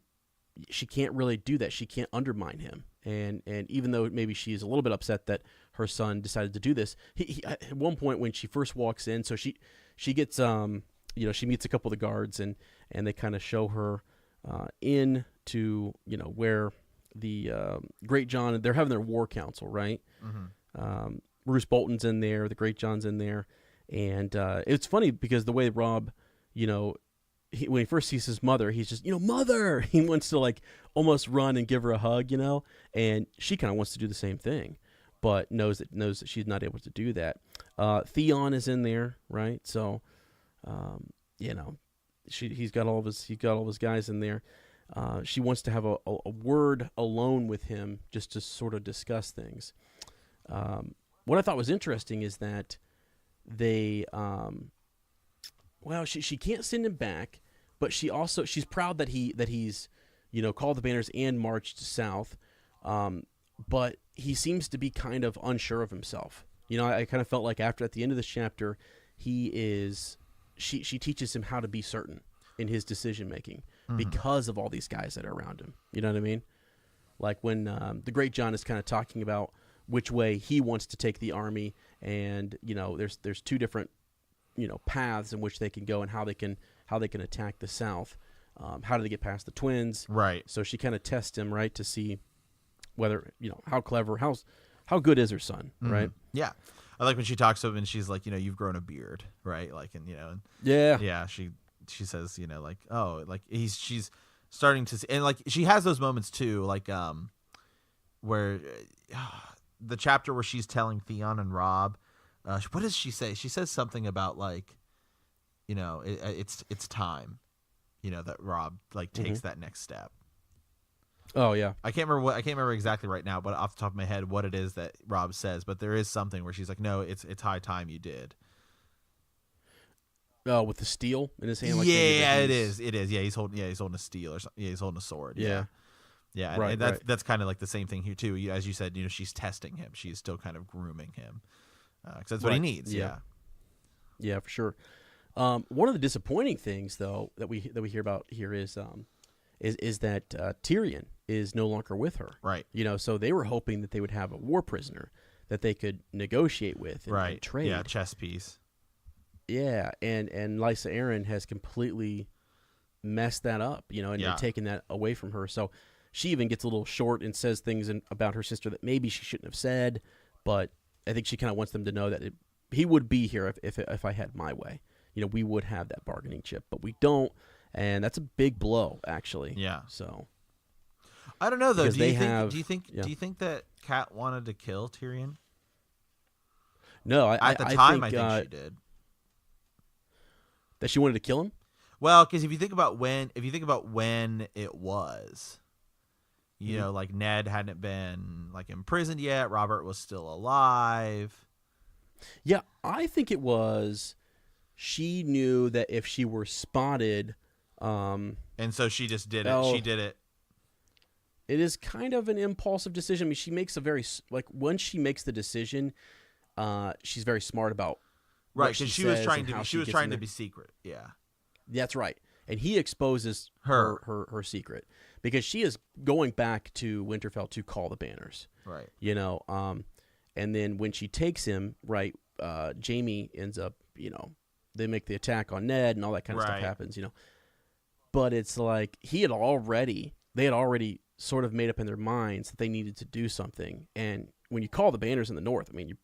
she can't really do that. She can't undermine him. And even though maybe she's a little bit upset that her son decided to do this, he at one point when she first walks in, so she gets she meets a couple of the guards and they kind of show her in to where the Great John, they're having their war council, right? Mm-hmm. Roose Bolton's in there, the Great John's in there, and it's funny because the way Robb, when he first sees his mother, he's just, mother. He wants to like almost run and give her a hug, and she kind of wants to do the same thing, but knows that she's not able to do that. Theon is in there, right? So, he's got all of his guys in there. She wants to have a word alone with him just to sort of discuss things. What I thought was interesting is that they, she can't send him back, but she's proud that he's called the banners and marched south, but he seems to be kind of unsure of himself. I kind of felt like at the end of this chapter, she teaches him how to be certain in his decision making because of all these guys that are around him. You know what I mean? Like when the Great John is kind of talking about which way he wants to take the army, and there's two different paths in which they can go and how they can attack the south. How do they get past the twins? Right. So she kind of tests him, right, to see whether how clever, how good is her son, right? Yeah, I like when she talks to him and she's like, you've grown a beard, right? Like, and yeah. She says, like, oh, like she's starting to see, and like she has those moments too, like where the chapter where she's telling Theon and Robb. What does she say? She says something about like, it's time, that Robb like takes that next step. Oh yeah, I can't remember exactly right now, but off the top of my head, what it is that Robb says. But there is something where she's like, no, it's high time you did. Oh, with the steel in his hand. Like it is. Yeah, he's holding a steel or something. Yeah, he's holding a sword. Yeah. Yeah, right, and that's kind of like the same thing here too. As you said, she's testing him. She's still kind of grooming him. Because that's what he needs. Yeah, for sure. One of the disappointing things, though, that we hear about here is that Tyrion is no longer with her. Right. So they were hoping that they would have a war prisoner that they could negotiate with and trade. Yeah, chess piece. Yeah, and Lysa Arryn has completely messed that up, and taken that away from her. So she even gets a little short and says things about her sister that maybe she shouldn't have said, but I think she kind of wants them to know that he would be here if I had my way. We would have that bargaining chip, but we don't, and that's a big blow, actually. Yeah. So I don't know though. Do you think that Kat wanted to kill Tyrion? No, at the time I think she did. That she wanted to kill him? Well, because if you think about when it was, like Ned hadn't been imprisoned yet. Robert was still alive. Yeah, I think it was. She knew that if she were spotted, and so she just did it. She did it. It is kind of an impulsive decision. I mean, she makes when she makes the decision, she's very smart about. Right, because she was trying to be secret. Yeah, that's right. And he exposes her secret because she is going back to Winterfell to call the banners. Right. And then when she takes him, right, Jaime ends up, they make the attack on Ned and all that kind of stuff happens, But it's like they had already sort of made up in their minds that they needed to do something. And when you call the banners in the north, I mean,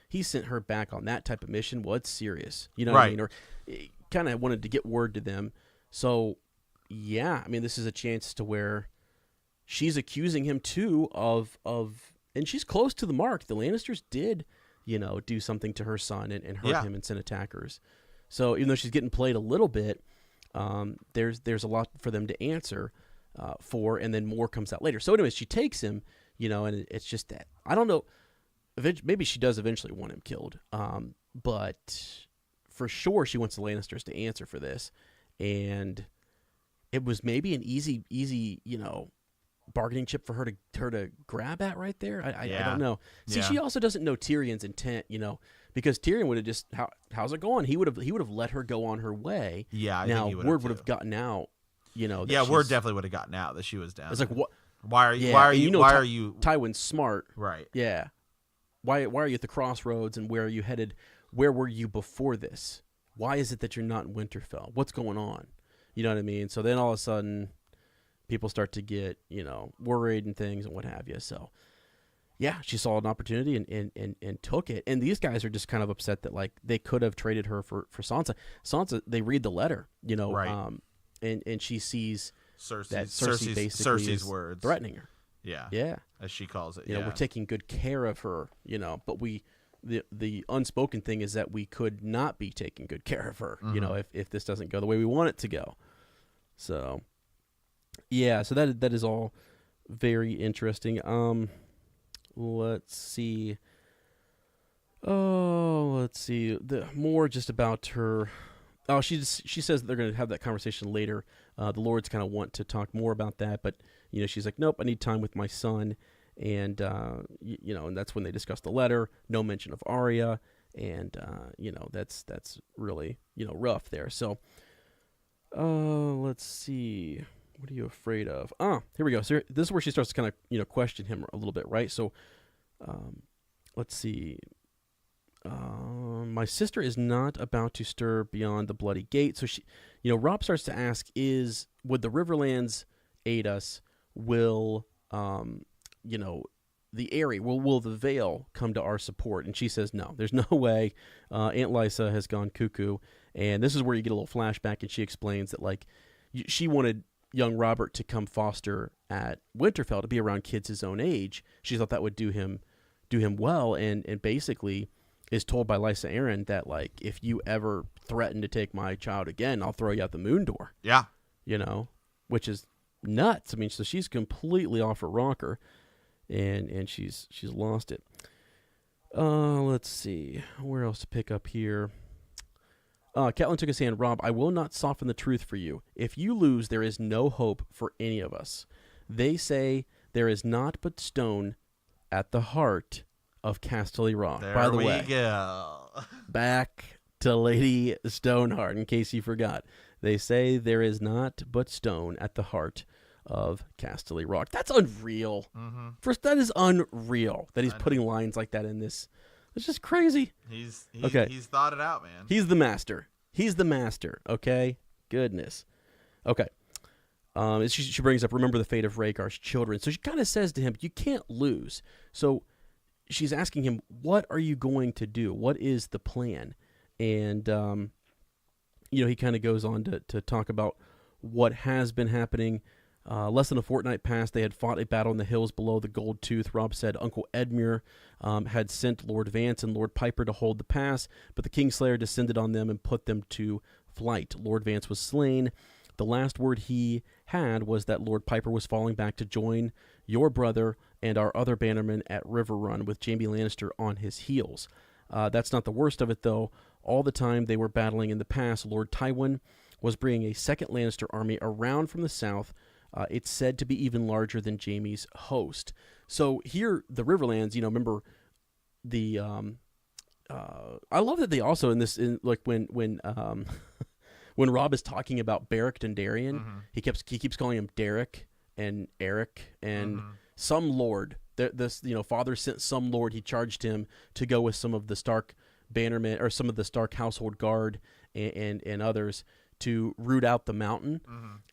he sent her back on that type of mission. Well, it's serious, what I mean? Or kind of wanted to get word to them. So, yeah, I mean, this is a chance to where she's accusing him too of, and she's close to the mark. The Lannisters did, do something to her son and hurt him and send attackers. So even though she's getting played a little bit, there's a lot for them to answer for, and then more comes out later. So anyways, she takes him, and it's just that. I don't know. Maybe she does eventually want him killed, but for sure she wants the Lannisters to answer for this. And it was maybe an easy, bargaining chip for her to grab at right there. I don't know. See, she also doesn't know Tyrion's intent, because Tyrion would have just how's it going? He would have let her go on her way. Yeah, I now think he word would have gotten out. That word definitely would have gotten out that she was down. It's like what? Why are you? Tywin's smart, right? Yeah. Why are you at the crossroads and where are you headed? Where were you before this? Why is it that you're not in Winterfell? What's going on? You know what I mean? So then all of a sudden, people start to get worried and things and what have you. So yeah, she saw an opportunity and took it. And these guys are just kind of upset that they could have traded her for Sansa. Sansa, they read the letter, right. And she sees Cersei's basically is words threatening her. Yeah, as she calls it. We're taking good care of her. But the unspoken thing is that we could not be taking good care of her. Mm-hmm. If this doesn't go the way we want it to go. So yeah, so that is all very interesting. Let's see. The more just about her. Oh, she says they're going to have that conversation later. The Lords kind of want to talk more about that, but she's like, nope, I need time with my son, and and that's when they discuss the letter. No mention of Arya, and that's really rough there. So, let's see. What are you afraid of? Here we go. So this is where she starts to kind of question him a little bit, right? So, let's see. My sister is not about to stir beyond the bloody gate. So she, Robb starts to ask, would the Riverlands aid us? Will, the Eyrie, will the Vale come to our support? And she says, no, there's no way. Aunt Lysa has gone cuckoo. And this is where you get a little flashback, and she explains that, she wanted young Robert to come foster at Winterfell, to be around kids his own age. She thought that would do him well, and basically is told by Lysa Arryn that, if you ever threaten to take my child again, I'll throw you out the moon door. Yeah. Which is nuts. I mean, so she's completely off her rocker, and she's lost it. Let's see. Where else to pick up here? Catelyn took his hand. Robb, I will not soften the truth for you. If you lose, there is no hope for any of us. They say there is naught but stone at the heart of Casterly Rock. There By the we way, go. back to Lady Stoneheart, in case you forgot. They say there is not but stone at the heart of Casterly Rock. That's unreal. Mm-hmm. First, that is unreal that he's putting lines like that in this. It's just crazy. He's thought it out, man. He's the master. He's the master. Okay? Goodness. Okay. She brings up, remember the fate of Rhaegar's children. So she kind of says to him, you can't lose. So she's asking him, what are you going to do? What is the plan? And, he kind of goes on to talk about what has been happening. Less than a fortnight passed. They had fought a battle in the hills below the Gold Tooth. Robb said Uncle Edmure had sent Lord Vance and Lord Piper to hold the pass, but the Kingslayer descended on them and put them to flight. Lord Vance was slain. The last word he had was that Lord Piper was falling back to join your brother and our other bannermen at River Run with Jaime Lannister on his heels. That's not the worst of it, though. All the time they were battling in the pass, Lord Tywin was bringing a second Lannister army around from the south. It's said to be even larger than Jaime's host. So here, the Riverlands, remember the... I love that they also, when Robb is talking about Beric Dondarrion, mm-hmm. he keeps calling him Derek and Eric and some lord. This father sent some lord. He charged him to go with some of the Stark bannermen or some of the Stark household guard and others to root out the mountain.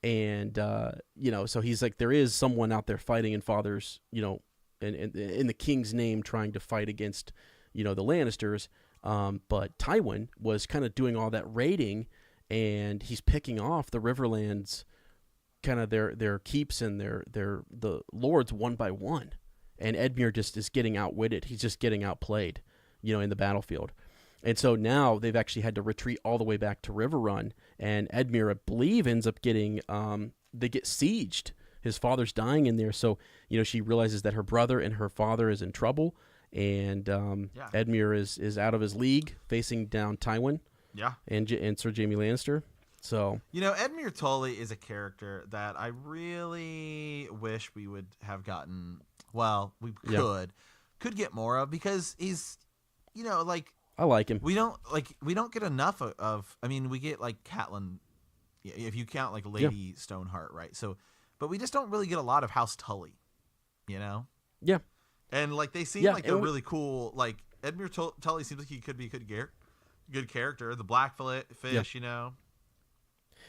And so he's like, there is someone out there fighting in father's in the king's name, trying to fight against the Lannisters. But Tywin was kind of doing all that raiding. And he's picking off the Riverlands, kind of their keeps and the lords one by one, and Edmure just is getting outwitted. He's just getting outplayed, in the battlefield. And so now they've actually had to retreat all the way back to River Run, and Edmure, I believe, ends up getting they get sieged. His father's dying in there, so she realizes that her brother and her father is in trouble, and Edmure is out of his league, facing down Tywin. Yeah, and Sir Jaime Lannister. So Edmure Tully is a character that I really wish we would have gotten. Well, we could get more of, because he's, I like him. We don't get enough of. I mean, we get like Catelyn, if you count like Lady Stoneheart, right? So, but we just don't really get a lot of House Tully, Yeah. And they seem like they're really cool. Like Edmure Tully seems like he could be a good character. The Blackfish,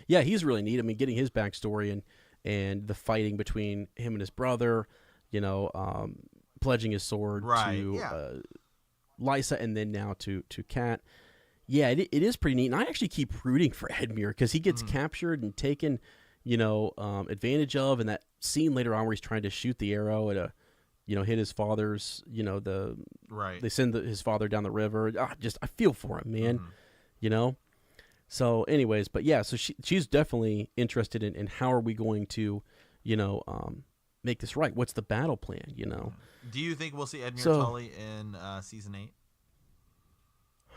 Yeah, he's really neat. I mean, getting his backstory and the fighting between him and his brother, pledging his sword to Lysa and then now to Cat. Yeah, it is pretty neat. And I actually keep rooting for Edmure because he gets captured and taken, advantage of. And that scene later on where he's trying to shoot the arrow at hit his father's, they send his father down the river. I feel for him, man, So anyways, but yeah, so she's definitely interested in how are we going to, make this right? What's the battle plan, Do you think we'll see Edmure Tully in season 8?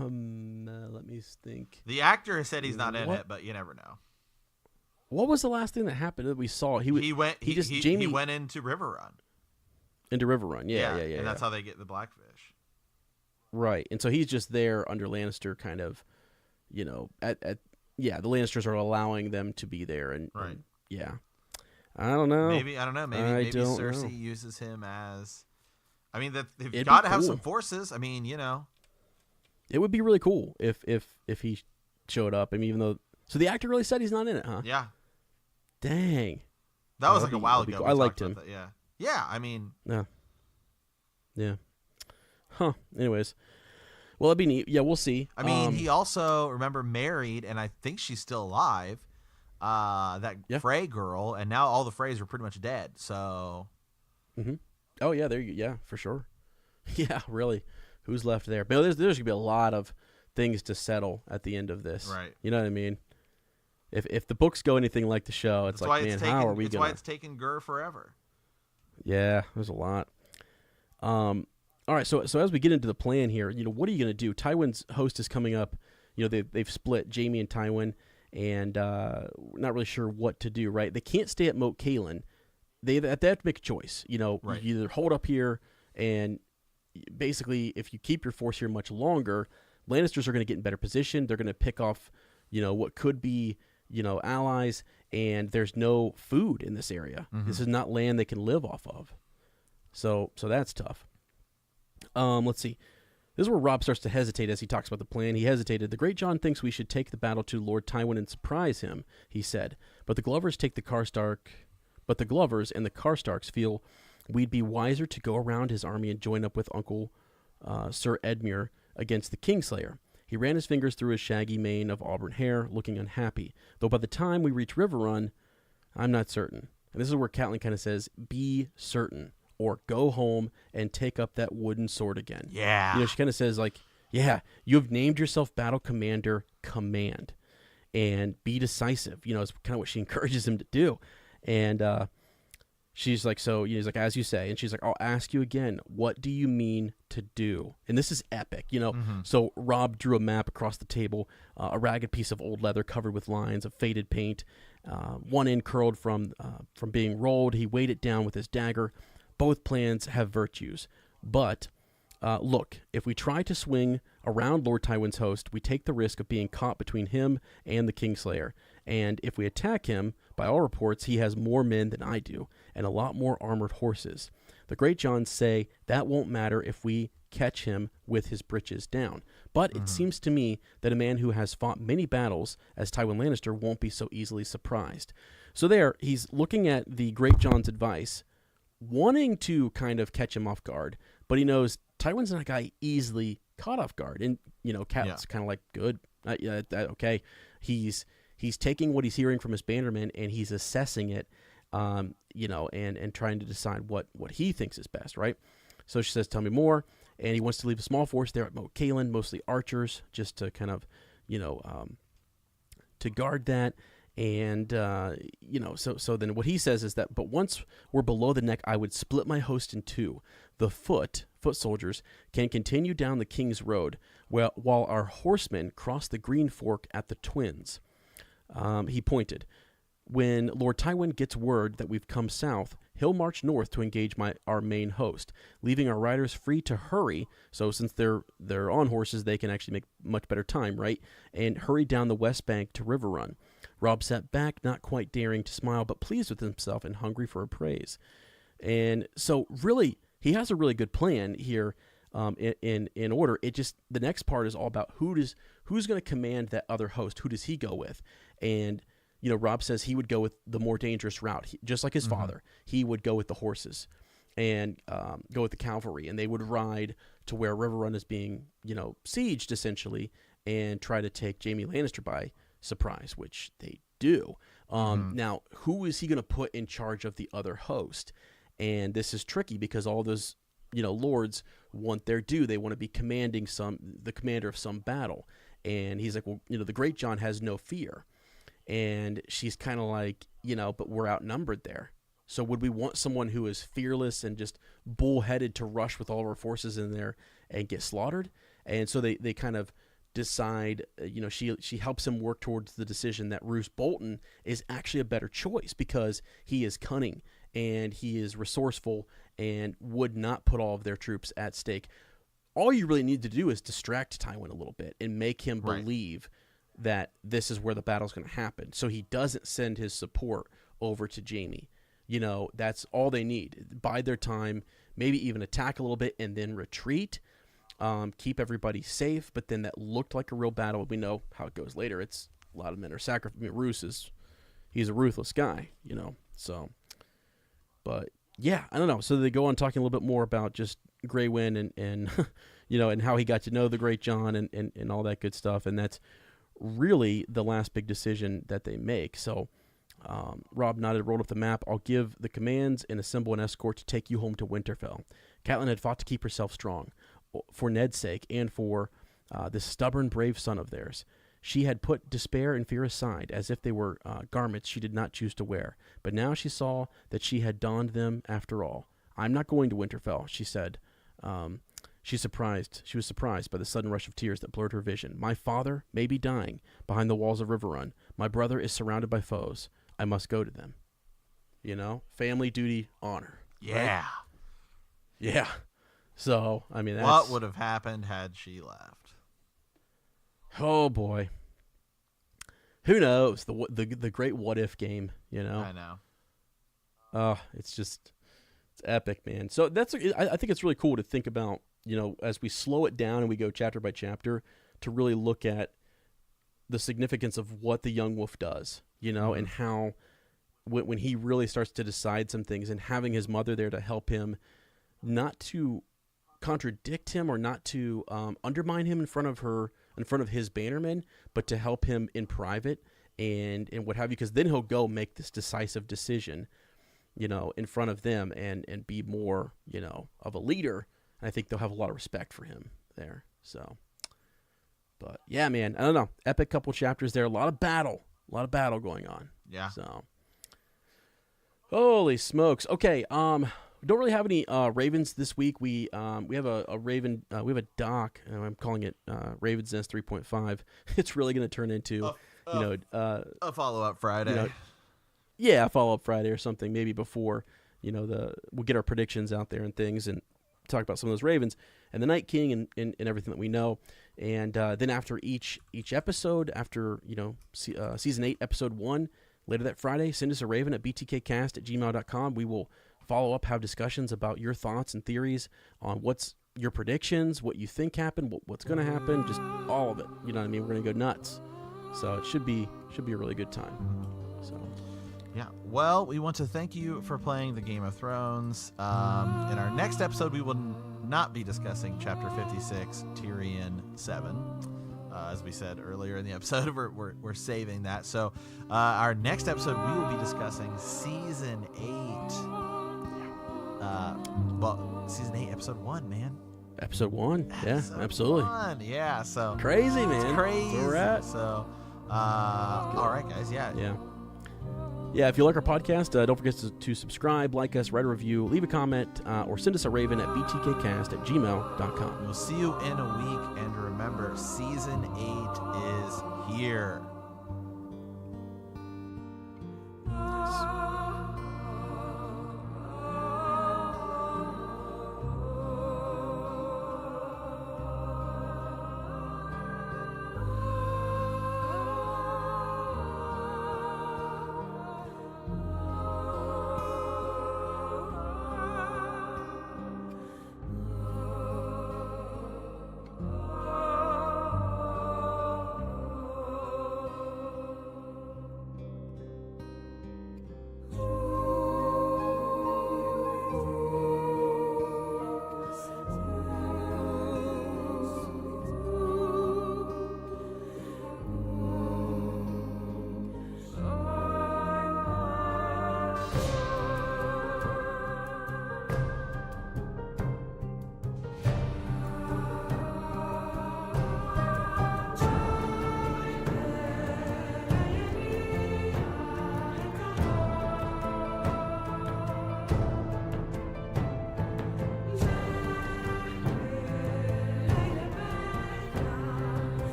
Let me think. The actor has said he's not in it, but you never know. What was the last thing that happened that we saw? He went into River Run. Into River Run, yeah. And that's how they get the Blackfish. Right, and so he's just there under Lannister, kind of, the Lannisters are allowing them to be there, and I don't know. Maybe Cersei uses him as. I mean, they've got to have some forces. I mean, it would be really cool if he showed up. I mean, even though, so the actor really said he's not in it, huh? Yeah. Dang. That was a while ago. Cool. I liked him. Yeah. Yeah, I mean. Yeah. Huh. Anyways. Well, it'd be neat. Yeah, we'll see. I mean, he also, married, and I think she's still alive, Frey girl, and now all the Freys are pretty much dead, so. Mm-hmm. Oh, yeah, for sure. Yeah, really. Who's left there? But there's going to be a lot of things to settle at the end of this. Right. You know what I mean? If the books go anything like the show, it's how are we going to... That's why it's taken Gur forever. Yeah, there's a lot. All right, so as we get into the plan here, what are you going to do? Tywin's host is coming up. They've split Jaime and Tywin, and we're not really sure what to do, right? They can't stay at Moat Cailin. They have to make a choice. Right. You either hold up here, and basically, if you keep your force here much longer, Lannisters are going to get in better position. They're going to pick off, what could be, allies, and there's no food in this area. Mm-hmm. This is not land they can live off of. So that's tough. Let's see. This is where Robb starts to hesitate as he talks about the plan. He hesitated. The Great John thinks we should take the battle to Lord Tywin and surprise him, he said. But the Glovers and the Karstarks feel we'd be wiser to go around his army and join up with Uncle Sir Edmure against the Kingslayer. He ran his fingers through his shaggy mane of auburn hair, looking unhappy. Though by the time we reach Riverrun, I'm not certain. And this is where Catelyn kind of says, be certain, or go home and take up that wooden sword again. Yeah. She kind of says, like, yeah, you have named yourself Battle Commander Command, and be decisive. It's kind of what she encourages him to do. And she's like, so he's like, as you say. And she's like, I'll ask you again, what do you mean to do? And this is epic, Mm-hmm. So Robb drew a map across the table, a ragged piece of old leather covered with lines of faded paint, one end curled from being rolled. He weighed it down with his dagger. Both plans have virtues, but look, if we try to swing around Lord Tywin's host, we take the risk of being caught between him and the Kingslayer. And if we attack him, by all reports, he has more men than I do, and a lot more armored horses. The Great Johns say that won't matter if we catch him with his breeches down. But it seems to me that a man who has fought many battles as Tywin Lannister won't be so easily surprised. So there, he's looking at the Great John's advice, wanting to kind of catch him off guard, but he knows Tywin's not a guy easily caught off guard. And, Cat's kind of like, good, okay. He's taking what he's hearing from his bannermen and he's assessing it, and trying to decide what he thinks is best, right? So she says, tell me more. And he wants to leave a small force there at Moat Cailin, mostly archers, just to kind of, to guard that. And, so then what he says is that, but once we're below the neck, I would split my host in two. The foot soldiers can continue down the King's Road, while our horsemen cross the Green Fork at the Twins. He pointed. When Lord Tywin gets word that we've come south, he'll march north to engage our main host, leaving our riders free to hurry. So since they're on horses, they can actually make much better time, right? And hurry down the west bank to Riverrun. Robb sat back, not quite daring to smile, but pleased with himself and hungry for praise. And so really, he has a really good plan here in order. It just, the next part is all about who's going to command that other host. Who does he go with? And, Robb says he would go with the more dangerous route. Just like his father, he would go with the horses and go with the cavalry. And they would ride to where Riverrun is being, sieged essentially, and try to take Jaime Lannister by surprise, which they do. Now, who is he going to put in charge of the other host? And this is tricky because all those, lords want their due. They want to be commanding the commander of some battle. And he's like, well, the Great John has no fear. And she's kind of like, but we're outnumbered there. So would we want someone who is fearless and just bullheaded to rush with all of our forces in there and get slaughtered? And so they kind of decide, she helps him work towards the decision that Roose Bolton is actually a better choice because he is cunning and he is resourceful and would not put all of their troops at stake. All you really need to do is distract Tywin a little bit and make him believe that this is where the battle's going to happen. So he doesn't send his support over to Jaime. That's all they need. Bide their time, maybe even attack a little bit and then retreat. Keep everybody safe, but then that looked like a real battle. We know how it goes later. It's a lot of men are sacrificed. Roose he's a ruthless guy, so, but yeah, I don't know. So they go on talking a little bit more about just Grey Wind and and how he got to know the Great John and all that good stuff. And that's really the last big decision that they make. So Robb nodded, rolled up the map. I'll give the commands and assemble an escort to take you home to Winterfell. Catelyn had fought to keep herself strong for Ned's sake and for this stubborn, brave son of theirs. She had put despair and fear aside as if they were garments she did not choose to wear. But now she saw that she had donned them after all. I'm not going to Winterfell, she said. She was surprised by the sudden rush of tears that blurred her vision. My father may be dying behind the walls of Riverrun. My brother is surrounded by foes. I must go to them. Family, duty, honor. Yeah. Right? Yeah. So, I mean, what would have happened had she left? Oh boy. Who knows? The great what if game, you know. I know. It's epic, man. So I think it's really cool to think about, you know, as we slow it down and we go chapter by chapter, to really look at the significance of what the young wolf does, you know, and how when he really starts to decide some things, and having his mother there to help him, not to contradict him or not to undermine him in front of his bannermen, but to help him in private and what have you, because then he'll go make this decisive decision, you know, in front of them and be more, you know, of a leader. And I think they'll have a lot of respect for him there. So, but yeah, man, I don't know. Epic couple chapters there. A lot of battle going on. Yeah. So, holy smokes. Okay. We don't really have any Ravens this week. We have a Raven. We have a doc. I'm calling it Raven's Nest 3.5. It's really going to turn into, a follow-up Friday. You know, yeah, follow-up Friday or something, maybe before, you know, we'll get our predictions out there and things and talk about some of those Ravens and the Night King and everything that we know. And then after each episode, after, you know, Season 8, Episode 1, later that Friday, send us a Raven at btkcast@gmail.com. We will follow up, have discussions about your thoughts and theories on what's your predictions, what you think happened, what's going to happen, just all of it. You know what I mean? We're going to go nuts. So it should be a really good time. So, yeah. Well, we want to thank you for playing the Game of Thrones. In our next episode, we will not be discussing Chapter 56, Tyrion 7. As we said earlier in the episode, we're saving that. So our next episode, we will be discussing Season 8. Season 8, Episode 1, man. Episode 1, yeah, absolutely. 1. Yeah, so crazy, man. It's crazy. That's where we're at. So, all right, guys. Yeah. Yeah, if you like our podcast, don't forget to subscribe, like us, write a review, leave a comment, or send us a Raven at btkcast@gmail.com. We'll see you in a week, and remember, Season 8 is here.